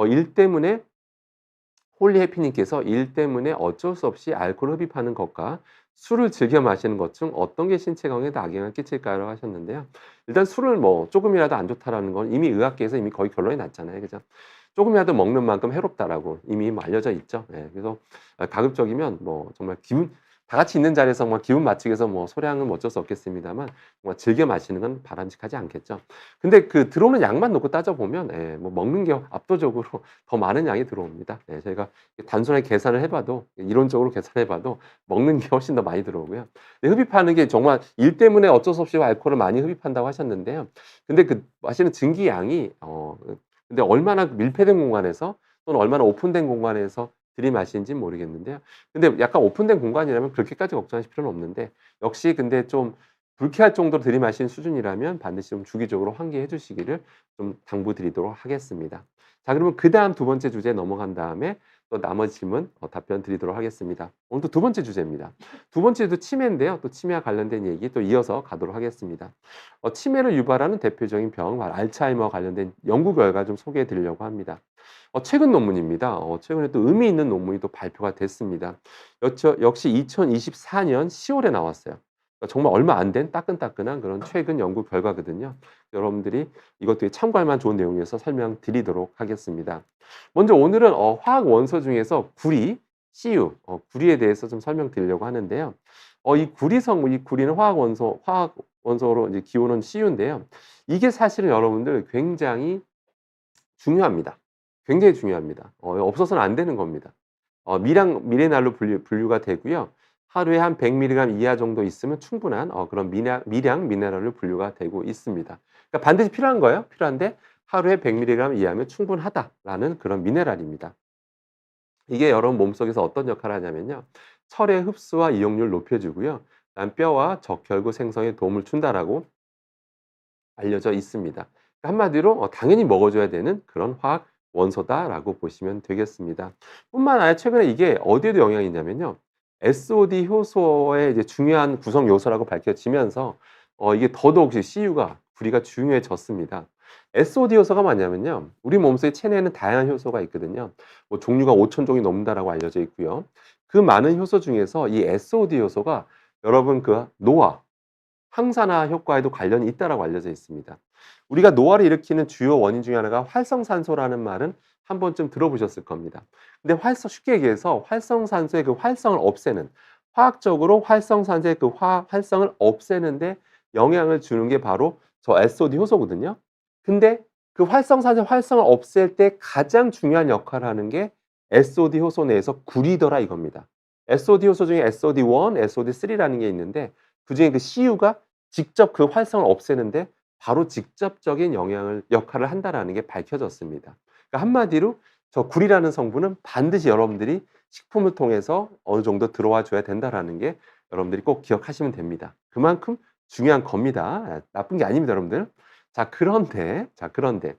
일 때문에 홀리 해피님께서 "일 때문에 어쩔 수 없이 알코올을 흡입하는 것과 술을 즐겨 마시는 것 중 어떤 게 신체 건강에 더 악영향을 끼칠까요?"라고 하셨는데요. 일단 술을 뭐 "쪼금이라도 안 좋다."라는 건 이미 의학계에서 이미 거의 결론이 났잖아요. 그죠? "쪼금이라도 먹는 만큼 해롭다."라고 이미 뭐 알려져 있죠. 예. 그래서 가급적이면 뭐 정말 다 같이 있는 자리에서 뭐 기분 맞추기 위해서 뭐 소량은 뭐 어쩔 수 없겠습니다만 정말 즐겨 마시는 건 바람직하지 않겠죠. 근데 그 들어오는 양만 놓고 따져 보면 뭐 먹는 게 압도적으로 더 많은 양이 들어옵니다. 예, 저희가 단순하게 계산을 해 봐도 이론적으로 계산해 봐도 먹는 게 훨씬 더 많이 들어오고요. 근데 흡입하는 게 정말 일 때문에 어쩔 수 없이 알코올을 많이 흡입한다고 하셨는데요. 근데 그 마시는 증기량이 근데 얼마나 밀폐된 공간에서 또는 얼마나 오픈된 공간에서 들이마시는지는 모르겠는데요. 근데 약간 오픈된 공간이라면 그렇게까지 걱정하실 필요는 없는데 역시 근데 좀 불쾌할 정도로 들이마시는 수준이라면 반드시 좀 주기적으로 환기해 주시기를 좀 당부드리도록 하겠습니다. 자, 그러면 그다음 두 번째 주제에 넘어간 다음에 또 나머지 질문 답변 드리도록 하겠습니다. 오늘 또 두 번째 주제입니다. 두 번째도 치매인데요. 또 치매와 관련된 얘기 또 이어서 가도록 하겠습니다. 치매를 유발하는 대표적인 병, 알츠하이머와 관련된 연구 결과 좀 소개해 드리려고 합니다. 최근 논문입니다. 최근에 또 의미 있는 논문이 또 발표가 됐습니다. 역시 2024년 10월에 나왔어요. 그러니까 정말 얼마 안 된 따끈따끈한 그런 최근 연구 결과거든요. 여러분들이 이것도 참고할 만한 좋은 내용이어서 설명드리도록 하겠습니다. 먼저 오늘은 화학 원소 중에서 구리, CU, 구리에 대해서 좀 설명드리려고 하는데요. 이 구리 성분, 이 구리는 화학 원소로 이제 기호는 CU인데요. 이게 사실은 여러분들 굉장히 중요합니다. 굉장히 중요합니다. 없어서는 안 되는 겁니다. 미네랄로 분류가 되고요. 하루에 한 100mg 이하 정도 있으면 충분한 그런 미량 미네랄로 분류가 되고 있습니다. 그러니까 반드시 필요한 거예요. 필요한데 하루에 100mg 이하면 충분하다라는 그런 미네랄입니다. 이게 여러분 몸속에서 어떤 역할을 하냐면요. 철의 흡수와 이용률을 높여주고요. 그다음 뼈와 적혈구 생성에 도움을 준다라고 알려져 있습니다. 그러니까 한마디로 당연히 먹어줘야 되는 그런 화학 원소다라고 보시면 되겠습니다. 뿐만 아니라 최근에 이게 어디에도 영향이 있냐면요. SOD 효소의 이제 중요한 구성 요소라고 밝혀지면서 이게 더더욱 CU가 구리가 중요해졌습니다. SOD 효소가 뭐냐면요. 우리 몸속에 체내에는 다양한 효소가 있거든요. 뭐 종류가 5천 종이 넘는다라고 알려져 있고요. 그 많은 효소 중에서 이 SOD 효소가 여러분 그 노화, 항산화 효과에도 관련이 있다라고 알려져 있습니다. 우리가 노화를 일으키는 주요 원인 중에 하나가 활성산소라는 말은 한 번쯤 들어보셨을 겁니다. 근데 쉽게 얘기해서 활성산소의 그 활성을 없애는, 화학적으로 활성산소의 그 활성을 없애는데 영향을 주는 게 바로 저 SOD 효소거든요. 근데 그 활성산소 활성을 없앨 때 가장 중요한 역할을 하는 게 SOD 효소 내에서 구리더라 이겁니다. SOD 효소 중에 SOD1, SOD3라는 게 있는데 그중에 그 CU가 직접 그 활성을 없애는데 바로 직접적인 역할을 한다라는 게 밝혀졌습니다. 그러니까 한마디로 저 굴이라는 성분은 반드시 여러분들이 식품을 통해서 어느 정도 들어와 줘야 된다라는 게 여러분들이 꼭 기억하시면 됩니다. 그만큼 중요한 겁니다. 나쁜 게 아닙니다, 여러분들. 자, 그런데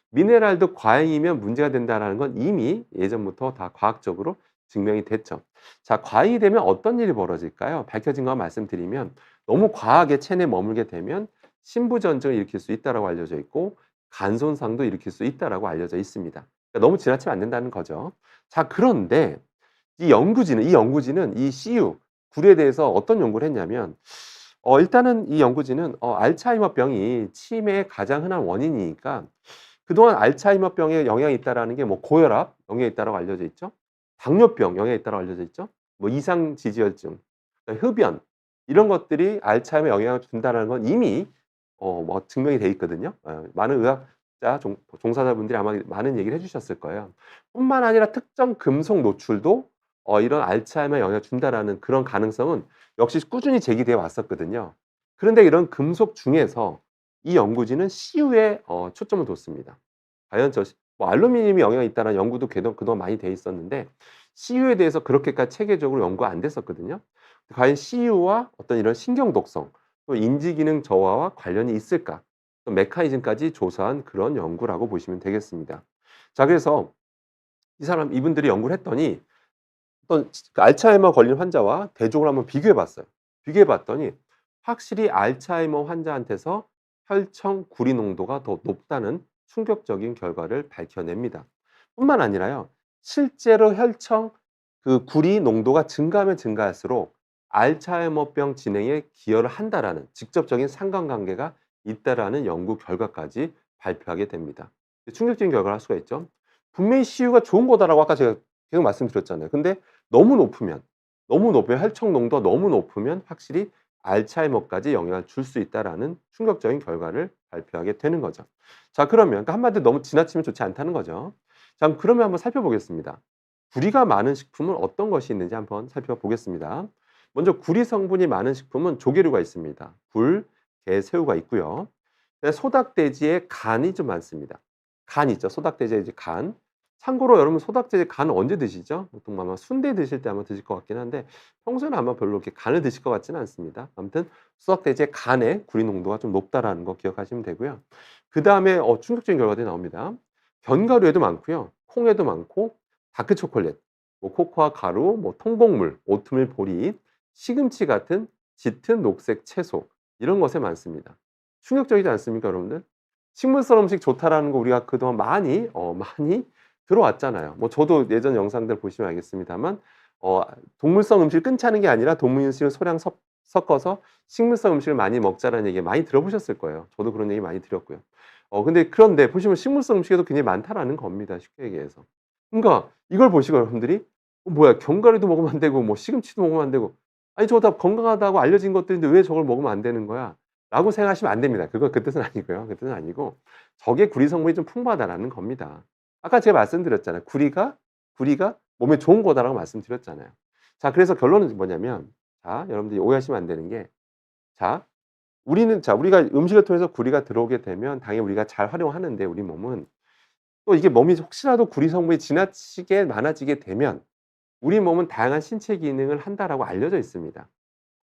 미네랄도 과잉이면 문제가 된다라는 건 이미 예전부터 다 과학적으로 증명이 됐죠. 자, 과잉이 되면 어떤 일이 벌어질까요? 밝혀진 거 말씀드리면 너무 과하게 체내에 머물게 되면 신부전증을 일으킬 수 있다고 알려져 있고 간 손상도 일으킬 수 있다고 알려져 있습니다. 그러니까 너무 지나치면 안 된다는 거죠. 자, 그런데 이 연구진은 이 CU, 굴에 대해서 어떤 연구를 했냐면 일단은 이 연구진은 알츠하이머 병이 치매의 가장 흔한 원인이니까 그동안 알츠하이머병에 영향이 있다라는 게 뭐 고혈압 영향이 있다라고 알려져 있죠. 당뇨병 영향이 있다라고 알려져 있죠. 뭐 이상 지지혈증, 흡연 이런 것들이 알츠하이머에 영향을 준다라는 건 이미 뭐 증명이 돼 있거든요. 많은 의학자 종사자분들이 아마 많은 얘기를 해 주셨을 거예요. 뿐만 아니라 특정 금속 노출도 이런 알츠하이머에 영향을 준다라는 그런 가능성은 역시 꾸준히 제기되어 왔었거든요. 그런데 이런 금속 중에서 이 연구진은 CU에 초점을 뒀습니다. 과연 뭐 알루미늄이 영향이 있다는 연구도 그동안 많이 돼 있었는데 CU에 대해서 그렇게까지 체계적으로 연구가 안 됐었거든요. 과연 CU와 어떤 이런 신경 독성, 또 인지 기능 저하와 관련이 있을까? 또 메커니즘까지 조사한 그런 연구라고 보시면 되겠습니다. 자, 그래서 이분들이 연구를 했더니 어떤 그 알츠하이머 걸린 환자와 대종을 한번 비교해 봤어요. 비교해 봤더니 확실히 알츠하이머 환자한테서 혈청 구리 농도가 더 높다는 충격적인 결과를 밝혀냅니다. 뿐만 아니라요. 실제로 혈청 그 구리 농도가 증가하면 증가할수록 알츠하이머병 진행에 기여를 한다라는 직접적인 상관관계가 있다라는 연구 결과까지 발표하게 됩니다. 충격적인 결과를 할 수가 있죠. 분명히 CU가 좋은 거다라고 아까 제가 계속 말씀드렸잖아요. 근데 너무 높으면, 혈청 농도가 너무 높으면 확실히 알츠하이머까지 영향을 줄 수 있다라는 충격적인 결과를 발표하게 되는 거죠. 자, 그러면 그러니까 한마디로 너무 지나치면 좋지 않다는 거죠. 자, 그러면 한번 살펴보겠습니다. 구리가 많은 식품은 어떤 것이 있는지 한번 살펴보겠습니다. 먼저 구리 성분이 많은 식품은 조개류가 있습니다. 굴, 게, 새우가 있고요. 소닥돼지에 간이 좀 많습니다. 간 있죠. 소닥돼지의 이제 간. 참고로 여러분 소각제 간은 언제 드시죠? 보통 아마 순대 드실 때 아마 드실 것 같긴 한데 평소에는 아마 별로 이렇게 간을 드실 것 같지는 않습니다. 아무튼 소각돼지의 간의 구리 농도가 좀 높다라는 거 기억하시면 되고요. 그다음에 충격적인 결과들이 나옵니다. 견과류에도 많고요. 콩에도 많고 다크 초콜릿, 뭐 코코아 가루, 뭐 통곡물, 오트밀 보리, 시금치 같은 짙은 녹색 채소 이런 것에 많습니다. 충격적이지 않습니까, 여러분들? 식물성 음식 좋다라는 거 우리가 그동안 많이 들어왔잖아요. 뭐 저도 예전 영상들 보시면 알겠습니다만 어 동물성 음식을 끊지 않은 게 아니라 동물 음식을 소량 섞어서 식물성 음식을 많이 먹자라는 얘기 많이 들어보셨을 거예요. 저도 그런 얘기 많이 드렸고요. 근데 그런데 보시면 식물성 음식에도 굉장히 많다라는 겁니다, 쉽게 얘기해서. 그러니까 이걸 보시고 여러분들이 뭐야 견과류도 먹으면 안 되고 뭐 시금치도 먹으면 안 되고 아니 저거 다 건강하다고 알려진 것들인데 왜 저걸 먹으면 안 되는 거야? 라고 생각하시면 안 됩니다. 그 뜻은 아니고요. 그 뜻은 아니고 저게 구리 성분이 좀 풍부하다라는 겁니다. 아까 제가 말씀드렸잖아요. 구리가 몸에 좋은 거다라고 말씀드렸잖아요. 자, 그래서 결론은 뭐냐면 자, 여러분들이 오해하시면 안 되는 게 자, 우리가 음식을 통해서 구리가 들어오게 되면 당연히 우리가 잘 활용하는데 우리 몸은 또 이게 몸이 혹시라도 구리 성분이 지나치게 많아지게 되면 우리 몸은 다양한 신체 기능을 한다라고 알려져 있습니다.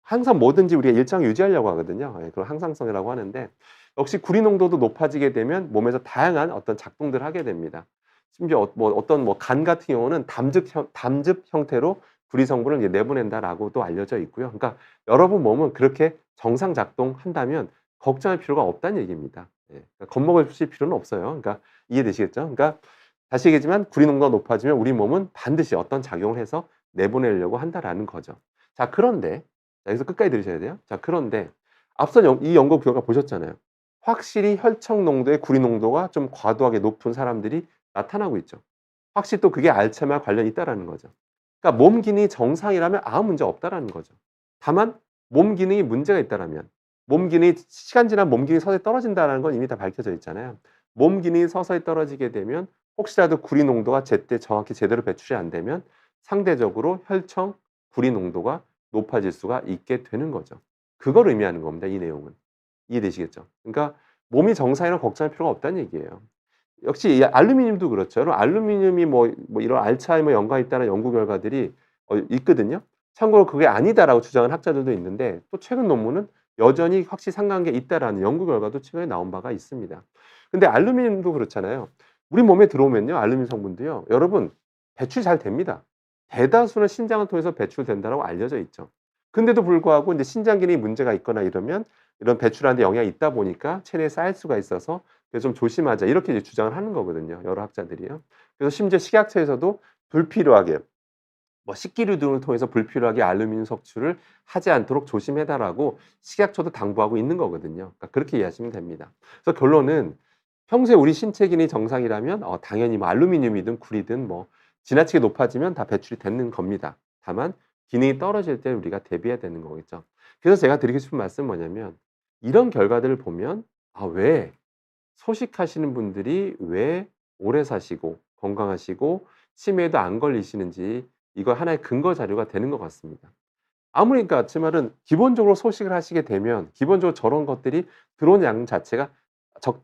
항상 뭐든지 우리가 일정을 유지하려고 하거든요. 예, 그걸 항상성이라고 하는데 역시 구리 농도도 높아지게 되면 몸에서 다양한 어떤 작동들을 하게 됩니다. 심지어 어떤 뭐 간 같은 경우는 담즙 형태로 구리 성분을 이제 내보낸다라고도 알려져 있고요. 그러니까 여러분 몸은 그렇게 정상 작동한다면 걱정할 필요가 없다는 얘기입니다. 예. 그러니까 겁먹으실 필요는 없어요. 그러니까 이해되시겠죠? 그러니까 다시 얘기하지만 구리 농도가 높아지면 우리 몸은 반드시 어떤 작용을 해서 내보내려고 한다라는 거죠. 자, 그런데 자, 여기서 끝까지 들으셔야 돼요. 자, 그런데 앞선 이 연구 결과 보셨잖아요. 확실히 혈청 농도의 구리 농도가 좀 과도하게 높은 사람들이 나타나고 있죠. 확실히 또 그게 알츠하이머와 관련이 있다라는 거죠. 그러니까 몸 기능이 정상이라면 아무 문제 없다라는 거죠. 다만 몸 기능이 문제가 있다라면 몸 기능이 시간 지나면 몸 기능이 서서히 떨어진다는 건 이미 다 밝혀져 있잖아요. 몸 기능이 서서히 떨어지게 되면 혹시라도 구리 농도가 제때 정확히 제대로 배출이 안 되면 상대적으로 혈청 구리 농도가 높아질 수가 있게 되는 거죠. 그걸 의미하는 겁니다, 이 내용은. 이해되시겠죠? 그러니까 몸이 정상이라면 걱정할 필요가 없다는 얘기예요. 역시 이 알루미늄도 그렇죠. 여러분 알루미늄이 뭐 이런 알츠하이머 연관이 있다는 연구 결과들이 있거든요. 참고로 그게 아니다라고 주장하는 학자들도 있는데 또 최근 논문은 여전히 확실히 상관계 있다라는 연구 결과도 최근에 나온 바가 있습니다. 근데 알루미늄도 그렇잖아요. 우리 몸에 들어오면요. 알루미늄 성분도요. 여러분 배출이 잘 됩니다. 대다수는 신장을 통해서 배출된다라고 알려져 있죠. 근데도 불구하고 인제 신장 기능에 문제가 있거나 이러면 이런 배출하는 데 영향이 있다 보니까 체내에 쌓일 수가 있어서 그래서 좀 조심하자 이렇게 이제 주장을 하는 거거든요, 여러 학자들이요. 그래서 심지어 식약처에서도 불필요하게 뭐 식기류 등을 통해서 불필요하게 알루미늄 섭취를 하지 않도록 조심해 달라고 식약처도 당부하고 있는 거거든요. 그러니까 그렇게 이해하시면 됩니다. 그래서 결론은 평소에 우리 신체 기능이 정상이라면 당연히 뭐 알루미늄이든 구리든 뭐 지나치게 높아지면 다 배출이 되는 겁니다. 다만 기능이 떨어질 때 우리가 대비해야 되는 거겠죠. 그래서 제가 드리고 싶은 말씀은 뭐냐면 이런 결과들을 보면 왜 소식하시는 분들이 왜 오래 사시고 건강하시고 치매에도 안 걸리시는지 이거 하나의 근거 자료가 되는 것 같습니다. 아무리 그러니까 제 말은 기본적으로 소식을 하시게 되면 기본적으로 저런 것들이 들어오는 양 자체가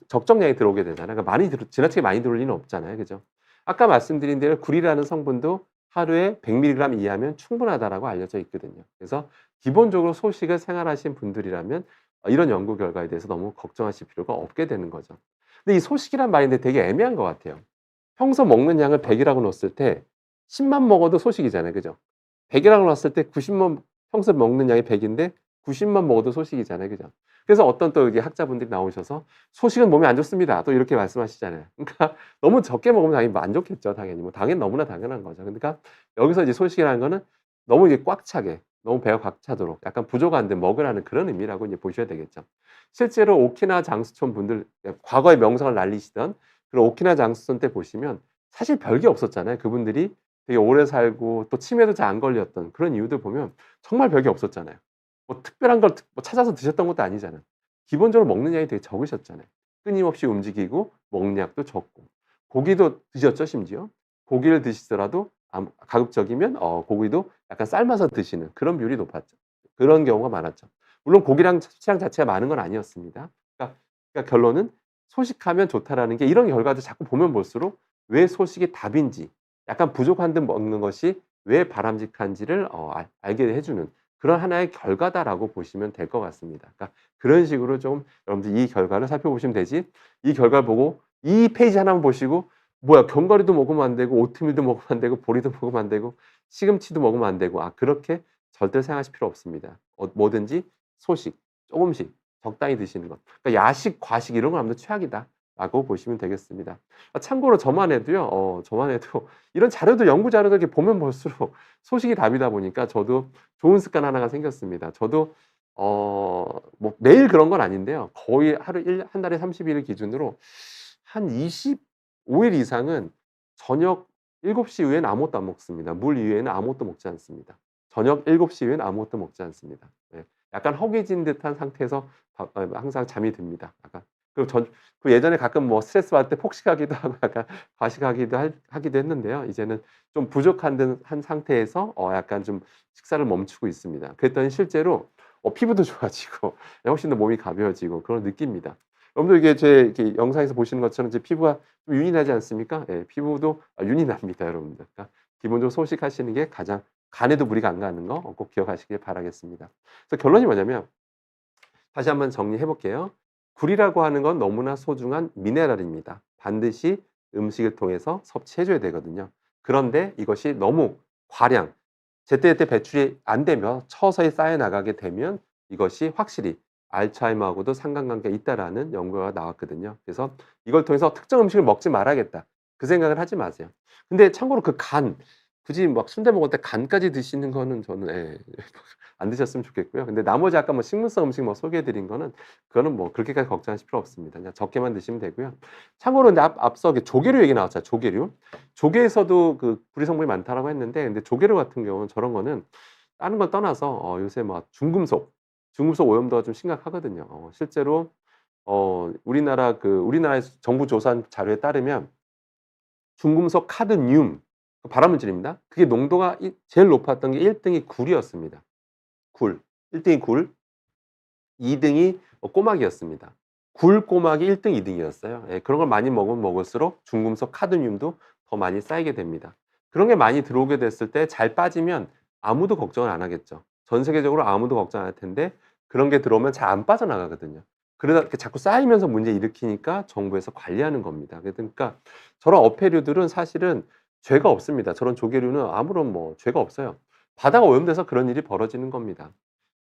적정량이 들어오게 되잖아요. 그러니까 지나치게 많이 들어올 리는 없잖아요. 그죠? 아까 말씀드린 대로 구리라는 성분도 하루에 100mg 이하면 충분하다라고 알려져 있거든요. 그래서 기본적으로 소식을 생활하신 분들이라면 이런 연구 결과에 대해서 너무 걱정하실 필요가 없게 되는 거죠. 근데 이 소식이란 말인데 되게 애매한 것 같아요. 평소 먹는 양을 100이라고 넣었을 때 10만 먹어도 소식이잖아요. 그죠? 100이라고 놨을 때 90만 평소에 먹는 양이 100인데 90만 먹어도 소식이잖아요. 그죠? 그래서 어떤 또 이게 학자분들이 나오셔서 "소식은 몸에 안 좋습니다." 또 이렇게 말씀하시잖아요. 그러니까 너무 적게 먹으면 당연히 안 좋겠죠 당연히. 뭐 당연히 너무나 당연한 거죠. 그러니까 여기서 이제 소식이라는 거는 너무 이게 꽉 차게 너무 배가 꽉 차도록 약간 부족한데 먹으라는 그런 의미라고 이제 보셔야 되겠죠. 실제로 오키나와 장수촌 분들 과거에 명성을 날리시던 그런 오키나와 장수촌 때 보시면 사실 별게 없었잖아요. 그분들이 되게 오래 살고 또 치매도 잘 안 걸렸던 그런 이유들 보면 정말 별게 없었잖아요. 뭐 특별한 걸 뭐 찾아서 드셨던 것도 아니잖아요. 기본적으로 먹는 양이 되게 적으셨잖아요. 끊임없이 움직이고 먹는 양도 적고. 고기도 드셨죠 심지어? 고기를 드시더라도 가급적이면 고기도 약간 삶아서 드시는 그런 비율이 높았죠. 그런 경우가 많았죠. 물론 고기랑 취향 자체가 많은 건 아니었습니다. 그러니까 결론은 '소식하면 좋다.'라는 게 이런 결과들 자꾸 보면 볼수록 왜 소식이 답인지, 약간 부족한 듯 먹는 것이 왜 바람직한지를 알게 해 주는 그런 하나의 결과다라고 보시면 될 것 같습니다. 그러니까 그런 식으로 좀 여러분들 이 결과를 살펴보시면 되지, 이 결과를 보고 이 페이지 하나만 보시고 '뭐야, 견과류도 먹으면 안 되고 오트밀도 먹으면 안 되고 보리도 먹으면 안 되고 시금치도 먹으면 안 되고.' 그렇게 절대로 생각하실 필요 없습니다. 뭐든지 소식 쪼금씩 적당히 드시는 것. 그러니까 야식, 과식 이런 건 아무래도 최악이다라고 보시면 되겠습니다. 참고로 저만 해도요. 저만 해도 이런 자료들, 연구 자료들 이렇게 보면 볼수록 소식이 답이다 보니까 저도 좋은 습관 하나가 생겼습니다. 저도 뭐 매일 그런 건 아닌데요. 거의 하루 한 달에 30 일을 기준으로 한 25일 이상은 저녁 7시 이후에는 아무것도 안 먹습니다. 물 이외에는 아무것도 먹지 않습니다. 저녁 7시 이후에는 아무것도 먹지 않습니다. 예. 약간 허기진 듯한 상태에서 항상 잠이 듭니다. 약간. 그리고 예전에 가끔 뭐 스트레스 받을 때 폭식하기도 하고 약간 과식하기도 하기도 했는데요. 이제는 좀 부족한 듯 한 상태에서 약간 좀 식사를 멈추고 있습니다. 그랬더니 실제로 피부도 좋아지고 훨씬 더 몸이 가벼워지고 그걸 느낍니다. 여러분들 이게 제 이렇게 영상에서 보시는 것처럼 제 피부가 좀 윤이 나지 않습니까? 예, 피부도 윤이 납니다, 여러분들. 그러니까 기본적으로 소식하시는 게 가장, 간에도 무리가 안 가는 거 꼭 기억하시길 바라겠습니다. 그래서 결론이 뭐냐면 다시 한번 정리해 볼게요. 굴이라고 하는 건 너무나 소중한 미네랄입니다. 반드시 음식을 통해서 섭취해 줘야 되거든요. 그런데 이것이 너무 과량, 제때제때 배출이 안 되면 서서히 쌓여 나가게 되면 이것이 확실히 알츠하이머하고도 상관관계가 있다라는 연구가 나왔거든요. 그래서 이걸 통해서 '특정 음식을 먹지 말아야겠다.' 그 생각을 하지 마세요. 근데 참고로 그 간, 굳이 막 순대 먹을 때 간까지 드시는 거는 저는 안 드셨으면 좋겠고요. 근데 나머지 아까 뭐 식물성 음식 뭐 소개해 드린 거는 그거는 뭐 그렇게까지 걱정하실 필요 없습니다. 그냥 적게만 드시면 되고요. 참고로 근데 앞서 조개류 얘기 나왔잖아요, 조개류. 조개에서도 그 불이 성분이 많다라고 했는데, 근데 조개류 같은 경우는 저런 거는 다른 걸 떠나서 요새 뭐 중금속 오염도가 좀 심각하거든요. 실제로 우리나라의 정부 조사 자료에 따르면 중금속 카드뮴, 발암물질입니다. 그게 농도가 제일 높았던 게 1 등이 굴이었습니다. 굴. 1 등이 굴, 2 등이 꼬막이었습니다. 굴, 꼬막이 1 등, 2 등이었어요. 예, 그런 걸 많이 먹으면 먹을수록 중금속 카드뮴도 더 많이 쌓이게 됩니다. 그런 게 많이 들어오게 됐을 때 잘 빠지면 아무도 걱정을 안 하겠죠. 전 세계적으로 아무도 걱정 안 할 텐데 그런 게 들어오면 잘 안 빠져나가거든요. 그러다 이렇게 자꾸 쌓이면서 문제 일으키니까 정부에서 관리하는 겁니다. 그러니까 저런 어패류들은 사실은 죄가 없습니다. 저런 조개류는 아무런 뭐 죄가 없어요. 바다가 오염돼서 그런 일이 벌어지는 겁니다.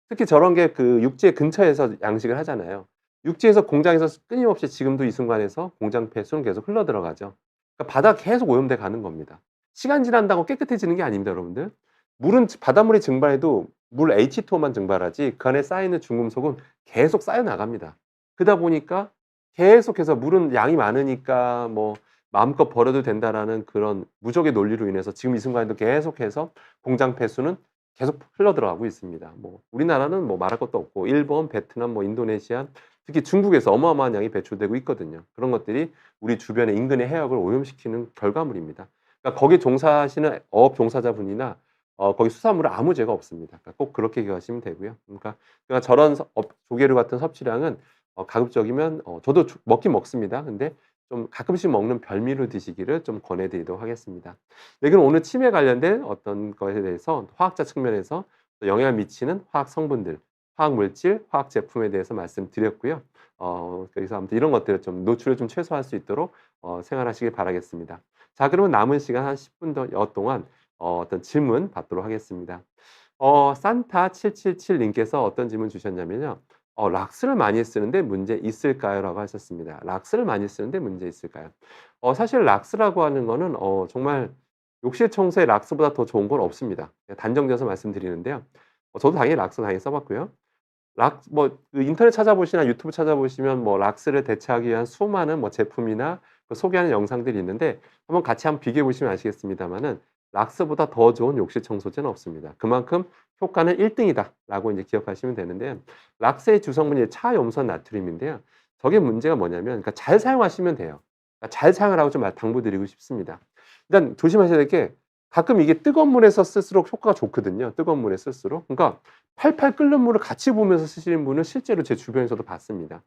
특히 저런 게 그 육지의 근처에서 양식을 하잖아요. 육지에서 공장에서 끊임없이 지금도 이 순간에서 공장 폐수는 계속 흘러들어가죠. 그러니까 바다가 계속 오염돼 가는 겁니다. 시간 지난다고 깨끗해지는 게 아닙니다, 여러분들. 물은 바닷물이 증발해도 물 H2O만 증발하지 그 안에 쌓이는 중금속은 계속 쌓여 나갑니다. 그러다 보니까 계속해서 물은 양이 많으니까 뭐 마음껏 버려도 된다라는 그런 무적의 논리로 인해서 지금 이 순간에도 계속해서 공장 폐수는 계속 흘러들어가고 있습니다. 뭐 우리나라는 뭐 말할 것도 없고 일본, 베트남, 뭐 인도네시아, 특히 중국에서 어마어마한 양이 배출되고 있거든요. 그런 것들이 우리 주변의 인근의 해역을 오염시키는 결과물입니다. 그러니까 거기에 종사하시는 어업 종사자분이나 거기 수산물은 아무 죄가 없습니다. 그러니까 꼭 그렇게 기억하시면 되고요. 그러니까 저런 조개류 같은 섭취량은 가급적이면 저도 먹긴 먹습니다. 근데 좀 가끔씩 먹는 별미로 드시기를 좀 권해 드리도록 하겠습니다. 네, 그럼 오늘 침에 관련된 어떤 것에 대해서 화학자 측면에서 또 영향을 미치는 화학 성분들, 화학 물질, 화학 제품에 대해서 말씀드렸고요. 그래서 아무튼 이런 것들을 좀 노출을 좀 최소화할 수 있도록 생활하시길 바라겠습니다. 자, 그러면 남은 시간 한 10분 여 동안 어떤 질문 받도록 하겠습니다. 산타777 님께서 어떤 질문 주셨냐면요. "락스를 많이 쓰는데 문제 있을까요?"라고 하셨습니다. 락스를 많이 쓰는데 문제 있을까요? 사실 락스라고 하는 거는 정말 욕실 청소에 락스보다 더 좋은 건 없습니다. 그냥 단정지어서 말씀드리는데요. 저도 당연히 락스 써 봤고요. 그 인터넷 찾아보시나 유튜브 찾아보시면 뭐 락스를 대체하기 위한 수많은 뭐 제품이나 그 소개하는 영상들이 있는데 한번 비교해 보시면 아시겠습니다마는 락스보다 더 좋은 욕실 청소제는 없습니다. 그만큼 효과는 1 등이다라고 이제 기억하시면 되는데요. 락스의 주성분이 차염선 나트륨인데요. 저게 문제가 뭐냐면, 그러니까 잘 사용하시면 돼요. 그러니까 잘 사용하라고 좀 당부드리고 싶습니다. 일단 조심하셔야 될 게, 가끔 이게 뜨거운 물에서 쓸수록 효과가 좋거든요. 뜨거운 물에 쓸수록. 그러니까 팔팔 끓는 물을 같이 부으면서 쓰시는 분은 실제로 제 주변에서도 봤습니다.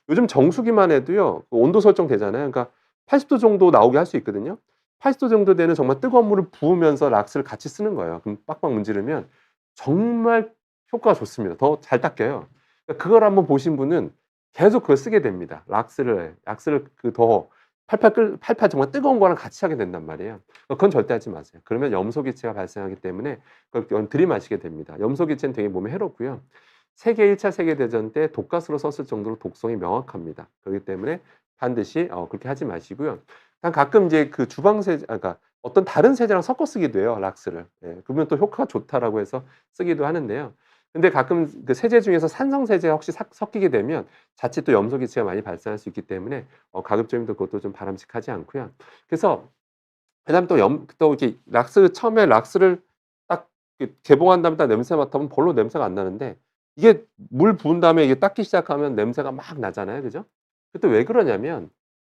요즘 정수기만 해도요, 그 온도 설정되잖아요. 그러니까 80도 정도 나오게 할 수 있거든요. 80도 정도 되는 정말 뜨거운 물을 부으면서 락스를 같이 쓰는 거예요. 그럼 빡빡 문지르면 정말 효과가 좋습니다. 더 잘 닦여요. 그러니까 그걸 한번 보신 분은 계속 그걸 쓰게 됩니다. 락스를 그 더 팔팔 정말 뜨거운 거랑 같이 하게 된단 말이에요. 그건 절대 하지 마세요. 그러면 염소 기체가 발생하기 때문에 그걸 들이마시게 됩니다. 염소 기체는 되게 몸에 해롭고요. 세계 1차 세계대전 때 독가스로 썼을 정도로 독성이 명확합니다. 그렇기 때문에 반드시 그렇게 하지 마시고요. 단 가끔 이제 그 주방 세제 그러니까 어떤 다른 세제랑 섞어 쓰기도 해요, 락스를. 예. 그러면 또 효과가 좋다라고 해서 쓰기도 하는데요. 근데 가끔 그 세제 중에서 산성 세제가 혹시 섞이게 되면 자칫 또 염소 기체가 많이 발생할 수 있기 때문에 가급적이면 그것도 좀 바람직하지 않고요. 그래서 그다음에 또 이렇게 처음에 락스를 딱 개봉한 다음에 딱 냄새 맡아보면 별로 냄새가 안 나는데 이게 물 부은 다음에 이게 닦기 시작하면 냄새가 막 나잖아요. 그죠? 그때 왜 그러냐면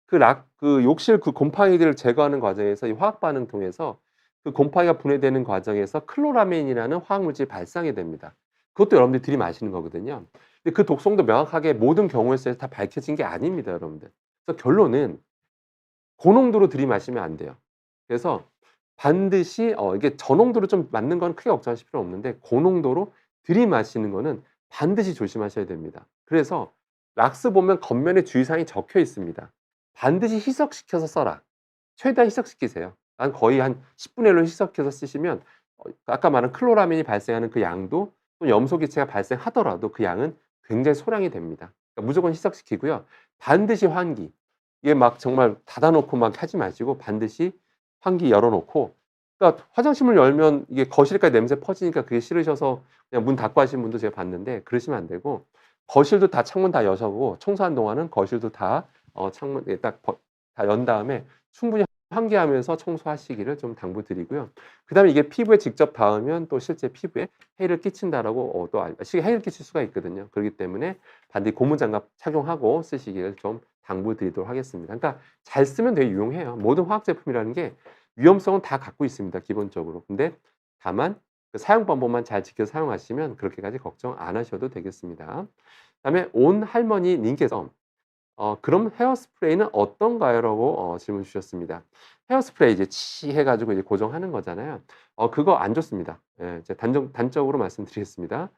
그 욕실 그 곰팡이들을 제거하는 과정에서 이 화학 반응 통해서 그 곰팡이가 분해되는 과정에서 클로라민이라는 화학 물질이 발생이 됩니다. 그것도 여러분들이 들이마시는 거거든요. 근데 그 독성도 명확하게 모든 경우에 있어서 다 밝혀진 게 아닙니다, 여러분들. 그래서 결론은 고농도로 들이마시면 안 돼요. 그래서 반드시 이게 저농도로 좀 맞는 건 크게 걱정하실 필요는 없는데 고농도로 들이마시는 거는 반드시 조심하셔야 됩니다. 그래서 락스 보면 겉면에 주의사항이 적혀 있습니다. 반드시 희석시켜서 써라. 최대한 희석시키세요. 한 거의 한 10분의 1로 희석해서 쓰시면 아까 말한 클로라민이 발생하는 그 양도 또 염소 기체가 발생하더라도 그 양은 굉장히 소량이 됩니다. 그러니까 무조건 희석시키고요. 반드시 환기. 이게 막 정말 닫아 놓고 막 하지 마시고 반드시 환기 열어 놓고 그러니까 화장실문을 열면 이게 거실까지 냄새 퍼지니까 그게 싫으셔서 그냥 문 닫고 하시는 분도 제가 봤는데 그러시면 안 되고 거실도 다 창문 다 여셔 보고 청소하는 동안은 거실도 다 창문 딱 다 연 다음에 충분히 환기하면서 청소하시기를 좀 당부드리고요. 그다음에 이게 피부에 직접 닿으면 또 실제 피부에 해를 끼친다라고 또 해를 끼칠 수가 있거든요. 그렇기 때문에 반드시 고무장갑 착용하고 쓰시기를 좀 당부드리도록 하겠습니다. 그러니까 잘 쓰면 되게 유용해요. 모든 화학 제품이라는 게 위험성은 다 갖고 있습니다, 기본적으로. 근데 다만 그 사용 방법만 잘 지켜서 사용하시면 그렇게까지 걱정 안 하셔도 되겠습니다. 그다음에 온 할머니 님께서 "그럼 헤어스프레이는 어떤가요?"라고 질문 주셨습니다. 헤어스프레이 이제 치 해 가지고 이제 고정하는 거잖아요. 그거 안 좋습니다. 예. 제가 단적으로 말씀드리겠습니다.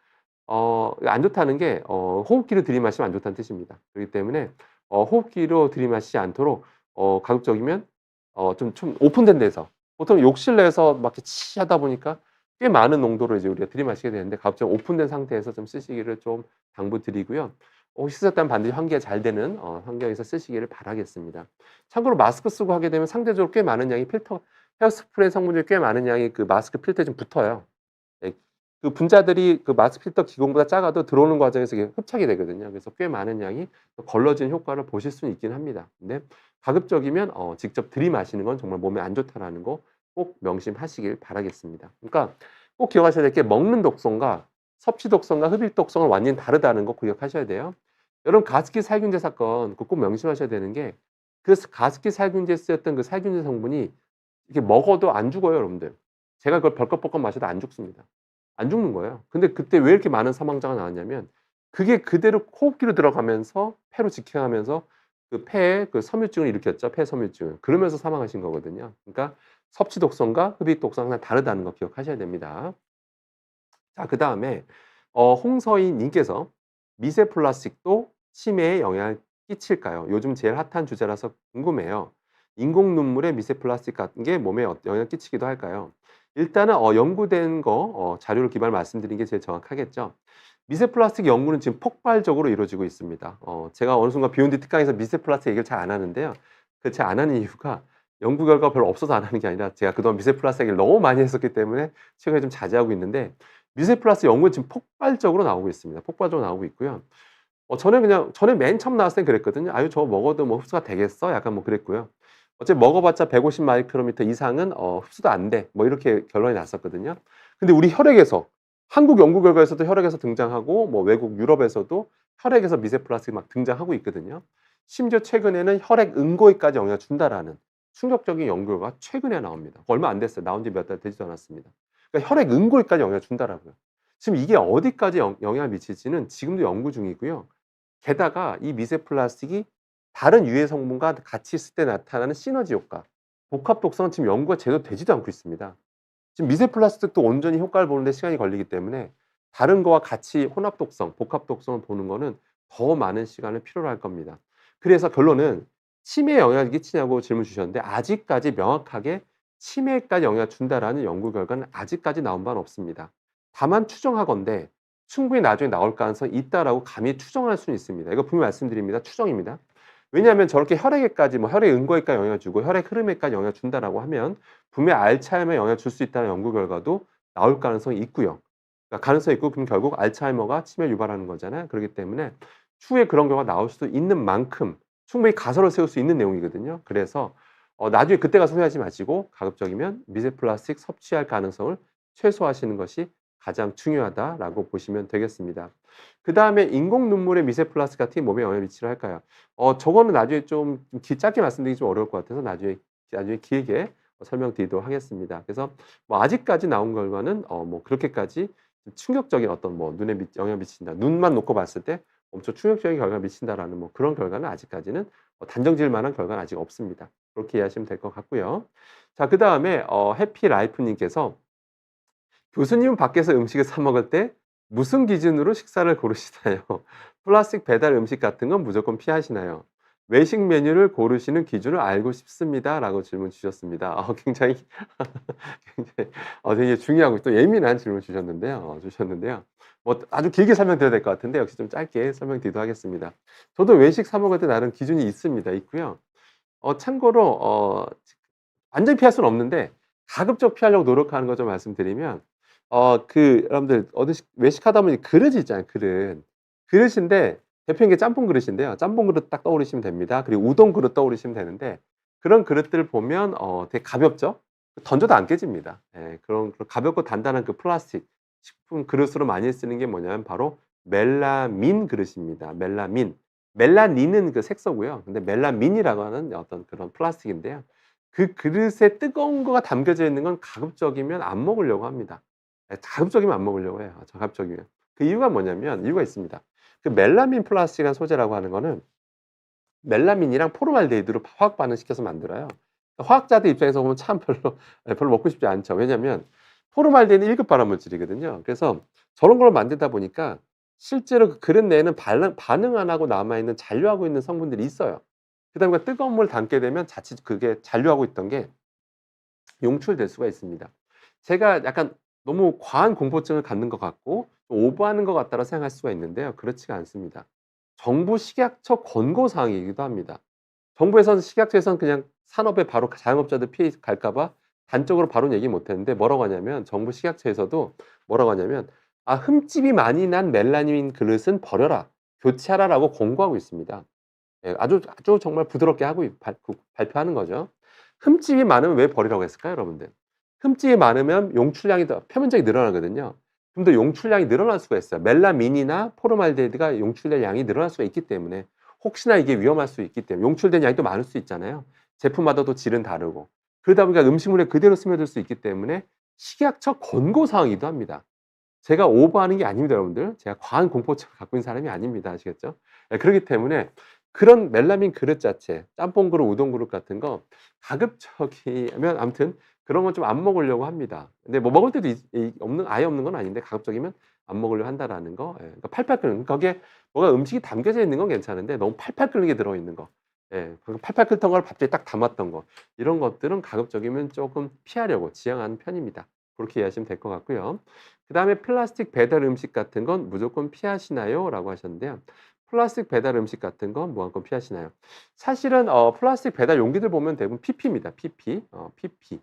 안 좋다는 게 호흡기로 들이마시면 안 좋다는 뜻입니다. 그렇기 때문에 호흡기로 들이마시지 않도록 가급적이면 좀 오픈된 데서 보통 욕실 내에서 막 이렇게 치 하다 보니까 꽤 많은 농도로 이제 우리가 들이마시게 되는데 가급적 오픈된 상태에서 좀 쓰시기를 좀 당부드리고요. 혹시 쓰셨다면 반드시 환기가 잘 되는 환경에서 쓰시기를 바라겠습니다. 참고로 마스크 쓰고 하게 되면 상대적으로 꽤 많은 양이 헤어스프레이 성분 중에 꽤 많은 양이 그 마스크 필터에 좀 붙어요. 예. 그 분자들이 그 마스크 필터 기공보다 작아도 들어오는 과정에서 이게 흡착이 되거든요. 그래서 꽤 많은 양이 걸러지는 효과를 보실 수는 있긴 합니다. 근데 가급적이면 직접 들이마시는 건 정말 몸에 안 좋다라는 거 꼭 명심하시길 바라겠습니다. 그러니까 꼭 기억하셔야 될 게 먹는 독성과 섭취 독성과 흡입 독성은 완전히 다르다는 거 기억하셔야 돼요. 여러분 가습기 살균제 사건 그거 꼭 명심하셔야 되는 게 그 가습기 살균제에 쓰였던 그 살균제 성분이 이게 먹어도 안 죽어요, 여러분들. 제가 그걸 벌컥벌컥 마셔도 안 죽습니다. 안 죽는 거예요. 근데 그때 왜 이렇게 많은 사망자가 나왔냐면 그게 그대로 호흡기로 들어가면서 폐로 직행하면서 그 폐에 그 섬유증을 일으켰죠, 폐섬유증을. 그러면서 사망하신 거거든요. 그러니까 섭취 독성과 흡입 독성은 항상 다르다는 거 기억하셔야 됩니다. 자 그다음에 홍서희 님께서 "미세 플라스틱도 치매에 영향을 끼칠까요? 요즘 제일 핫한 주제라서 궁금해요. 인공 눈물에 미세 플라스틱 같은 게 몸에 영향을 끼치기도 할까요?" 일단은 연구된 거 자료를 기반으로 말씀드린 게 제일 정확하겠죠. 미세 플라스틱 연구는 지금 폭발적으로 이루어지고 있습니다. 제가 어느 순간 비욘드 특강에서 미세 플라스틱 얘기를 잘 안 하는데요. 그 잘 안 하는 이유가 연구 결과가 별로 없어서 안 하는 게 아니라 제가 그동안 미세 플라스틱 얘기를 너무 많이 했었기 때문에 최근에 좀 자제하고 있는데 미세 플라스틱 연구는 지금 폭발적으로 나오고 있습니다. 폭발적으로 나오고 있고요. 전에 맨 처음 나왔을 땐 그랬거든요. '아유 저거 먹어도 뭐 흡수가 되겠어?' 약간 뭐 그랬고요. 어차피 먹어봤자 150 마이크로미터 이상은 흡수도 안 돼. 뭐 이렇게 결론이 났었거든요. 근데 우리 혈액에서 한국 연구 결과에서도 혈액에서 등장하고 뭐 외국 유럽에서도 혈액에서 미세 플라스틱이 막 등장하고 있거든요. 심지어 최근에는 혈액 응고에까지 영향을 준다라는 충격적인 연구 결과가 최근에 나옵니다. 얼마 안 됐어요. 나온 지 몇 달 되지도 않았습니다. 그러니까 혈액 응고에까지 영향을 준다라고요. 지금 이게 어디까지 영향을 미칠지는 지금도 연구 중이고요. 게다가 이 미세 플라스틱이 다른 유해 성분과 같이 있을 때 나타나는 시너지 효과. 복합 독성은 지금 연구가 제대로 되지도 않고 있습니다. 지금 미세 플라스틱도 온전히 효과를 보는데 시간이 걸리기 때문에 다른 거와 같이 혼합 독성, 복합 독성을 보는 거는 더 많은 시간을 필요로 할 겁니다. 그래서 결론은 치매에 영향을 끼치냐고 질문 주셨는데 아직까지 명확하게 치매까지 영향을 준다라는 연구 결과는 아직까지 나온 바는 없습니다. 다만 추정하건대 충분히 나중에 나올 가능성이 있다라고 감히 추정할 수는 있습니다. 이거 분명히 말씀드립니다. 추정입니다. 왜냐하면 저렇게 혈액에까지 뭐 혈액 응고에까지 영향을 주고 혈액 흐름에까지 영향을 준다라고 하면 분명히 알츠하이머에 영향을 줄 수 있다는 연구 결과도 나올 가능성이 있고요. 그러니까 가능성이 있고 그럼 결국 알츠하이머가 치매를 유발하는 거잖아요. 그렇기 때문에 추후에 그런 경우가 나올 수도 있는 만큼 충분히 가설을 세울 수 있는 내용이거든요. 그래서 나중에 그때 가서 후회하지 마시고 가급적이면 미세 플라스틱 섭취할 가능성을 최소화하시는 것이 가장 중요하다라고 보시면 되겠습니다. 그다음에 인공 눈물의 미세 플라스틱 같은 게 몸에 영향을 미치려 할까요? 저거는 나중에 좀 짧게 말씀드리기 좀 어려울 것 같아서 나중에 길게 설명드리도록 하겠습니다. 그래서 뭐 아직까지 나온 결과는 뭐 그렇게까지 충격적인 어떤 뭐 눈에 영향을 미친다. 눈만 놓고 봤을 때 엄청 충격적인 결과가 미친다라는 뭐 그런 결과는 아직까지는 단정 지을 만한 결과는 아직 없습니다. 그렇게 이해하시면 될 것 같고요. 자, 그다음에 해피라이프 님께서 교수님은 밖에서 음식을 사 먹을 때 무슨 기준으로 식사를 고르시나요? 플라스틱 배달 음식 같은 건 무조건 피하시나요? 외식 메뉴를 고르시는 기준을 알고 싶습니다.라고 질문 주셨습니다. 굉장히 굉장히 되게 중요하고 또 예민한 질문 주셨는데요. 뭐 아주 길게 설명드려야 될 것 같은데 역시 좀 짧게 설명드리도록 하겠습니다. 저도 외식 사 먹을 때 나름 기준이 있고요. 참고로 완전히 피할 수는 없는데 가급적 피하려고 노력하는 거 좀 말씀드리면 여러분들 외식하다 보니 그릇이 있잖아요, 그릇. 그릇인데 대표적인 게 짬뽕 그릇인데요. 짬뽕 그릇 딱 떠오르시면 됩니다. 그리고 우동 그릇 떠오르시면 되는데 그런 그릇들을 보면 되게 가볍죠? 던져도 안 깨집니다. 예, 그런 가볍고 단단한 그 플라스틱 식품 그릇으로 많이 쓰는 게 뭐냐면 바로 멜라민 그릇입니다. 멜라민. 멜라닌은 그 색소고요. 근데 멜라민이라고 하는 어떤 그런 플라스틱인데요. 그 그릇에 뜨거운 거가 담겨져 있는 건 가급적이면 안 먹으려고 합니다. 예, 가급적이면 안 먹으려고 해요. 가급적이면. 그 이유가 뭐냐면 이유가 있습니다. 그 멜라민 플라스틱이라는 소재라고 하는 거는 멜라민이랑 포르말데히드로 화학 반응시켜서 만들어요. 화학자들 입장에서 보면 참 별로 먹고 싶지 않죠. 왜냐면 포르말데히드는 1급 발암물질이거든요. 그래서 저런 걸 만들다 보니까 실제로 그 그릇 내에는 반응 안 하고 남아 있는 잔류하고 있는 성분들이 있어요. 그다음에 뜨거운 물 담게 되면 자칫 그게 잔류하고 있던 게 용출될 수가 있습니다. 제가 약간 너무 과한 공포증을 갖는 것 같고 오버하는 것 같다고 생각할 수가 있는데요. 그렇지가 않습니다. 정부 식약처 권고 사항이기도 합니다. 정부에서는 식약처에서는 그냥 산업에 바로 자영업자들 피해 갈까 봐 단적으로 바로는 얘기 못 했는데 뭐라고 하냐면 정부 식약처에서도 뭐라고 하냐면 흠집이 많이 난 멜라닌 그릇은 버려라. 교체하라."라고 권고하고 있습니다. 예, 아주 정말 부드럽게 하고 발표하는 거죠. 흠집이 많으면 왜 버리라고 했을까요, 여러분들? 흠집이 많으면 용출량이 더 표면적이 늘어나거든요. 그럼 더 용출량이 늘어날 수가 있어요. 멜라민이나 포르말데히드가 용출될 양이 늘어날 수가 있기 때문에 혹시나 이게 위험할 수 있기 때문에 용출된 양이 또 많을 수 있잖아요. 제품마다도 질은 다르고. 그러다 보니까 음식물에 그대로 스며들 수 있기 때문에 식약처 권고 사항이기도 합니다. 제가 오버하는 게 아닙니다, 여러분들. 제가 과한 공포증을 갖고 있는 사람이 아닙니다. 아시겠죠? 예, 그렇기 때문에 그런 멜라민 그릇 자체, 짬뽕 그릇, 우동 그릇 같은 거 가급적이면 아무튼 그런 건 좀 안 먹으려고 합니다. 근데 뭐 먹을 때도 아예 없는 건 아닌데 가급적이면 안 먹으려고 한다라는 거. 예, 그러니까 팔팔 끓는 거기에 뭐가 음식이 담겨져 있는 건 괜찮은데 너무 팔팔 끓는 게 들어 있는 거. 예. 그리고 팔팔 끓던 걸 갑자기 딱 담았던 거. 이런 것들은 가급적이면 조금 피하려고 지향하는 편입니다. 그렇게 이해하시면 될 것 같고요. 그다음에 플라스틱 배달 음식 같은 건 무조건 피하시나요? 라고 하셨는데요. 플라스틱 배달 음식 같은 건 무조건 피하시나요? 사실은 플라스틱 배달 용기들 보면 대부분 PP입니다. PP. PP.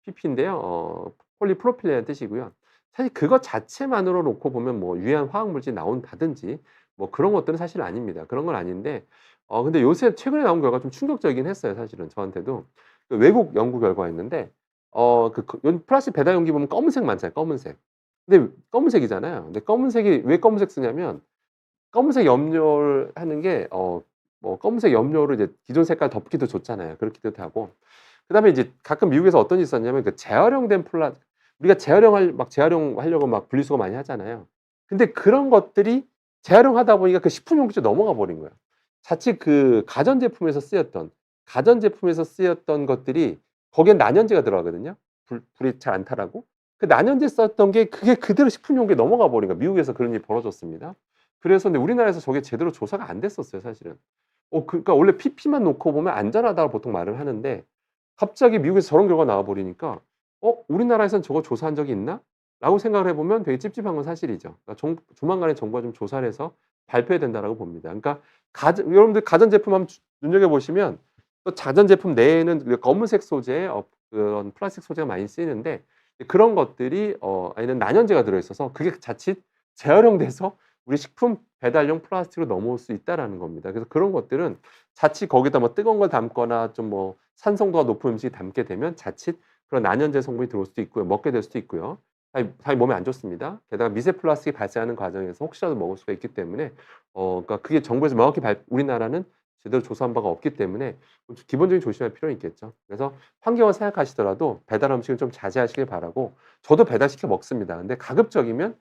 PP인데요. 폴리프로필렌이라는 뜻이고요. 사실 그것 자체만으로 놓고 보면 뭐 유해한 화학 물질이 나온다든지 뭐 그런 것들은 사실 아닙니다. 그런 건 아닌데 근데 요새 최근에 나온 결과가 좀 충격적이긴 했어요, 사실은 저한테도. 그 외국 연구 결과였는데 플라스틱 배달 용기 보면 검은색 많잖아요, 검은색. 근데 검은색이잖아요. 근데 검은색이 왜 검은색 쓰냐면 검은색 염료를 하는 게 뭐 검은색 염료를 이제 기존 색깔 덮기도 좋잖아요. 그렇기도 하고. 그다음에 이제 가끔 미국에서 어떤 일이 있었냐면 그 재활용된 우리가 재활용하려고 막 분리수거 많이 하잖아요. 근데 그런 것들이 재활용하다 보니까 그 식품 용기로 넘어가 버린 거예요. 자칫 그 가전제품에서 쓰였던 것들이 거기에 난연제가 들어가거든요. 불이 잘 안 타라고. 그 난연제 썼던 게 그게 그대로 식품용기에 넘어가 버린 거예요. 미국에서 그런 일이 벌어졌습니다. 그래서 근데 우리나라에서 저게 제대로 조사가 안 됐었어요 사실은. 그러니까 원래 PP만 놓고 보면 안전하다고 보통 말을 하는데 갑자기 미국에서 저런 결과가 나와 버리니까 '우리나라에선 저거 조사한 적이 있나?' 라고 생각을 해 보면 되게 찝찝한 건 사실이죠. 그러니까 조만간에 정부가 좀 조사를 해서 발표해야 된다라고 봅니다. 그러니까 여러분들 가전제품 한번 눈여겨 보시면 또 가전제품 내에는 그 검은색 소재의 그런 플라스틱 소재가 많이 쓰이는데 그런 것들이 안에는 난연제가 들어 있어서 그게 자칫 재활용돼서 우리 식품 배달용 플라스틱으로 넘어올 수 있다라는 겁니다. 그래서 그런 것들은 자칫 거기다 뭐 뜨거운 걸 담거나 좀 뭐 산성도가 높은 음식을 담게 되면 자칫 그런 난연제 성분이 들어올 수도 있고요. 먹게 될 수도 있고요. 당연히 몸에 안 좋습니다. 게다가 미세 플라스틱이 발생하는 과정에서 혹시라도 먹을 수가 있기 때문에 그러니까 그게 정부에서 명확히 우리나라는 제대로 조사한 바가 없기 때문에 기본적인 조심할 필요는 있겠죠. 그래서 환경을 생각하시더라도 배달 음식은 좀 자제하시길 바라고 저도 배달시켜 먹습니다. 근데 가급적이면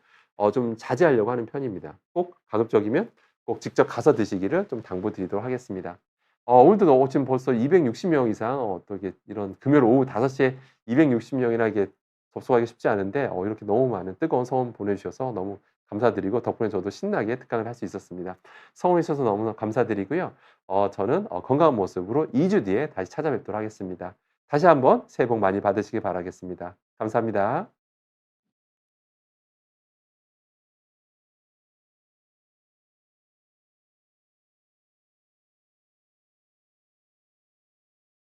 좀 자제하려고 하는 편입니다. 꼭 가급적이면 꼭 직접 가서 드시기를 좀 당부드리도록 하겠습니다. 오늘도 지금 벌써 260명 이상 또 이게 이런 금요일 오후 5 시에 260 명이나 이게 접속하기 쉽지 않은데 이렇게 너무 많은 뜨거운 성원 보내주셔서 너무 감사드리고 덕분에 저도 신나게 특강을 할 수 있었습니다. 성원해 주셔서 너무나 감사드리고요. 저는 건강한 모습으로 2주 뒤에 다시 찾아뵙도록 하겠습니다. 다시 한번 새해 복 많이 받으시길 바라겠습니다. 감사합니다.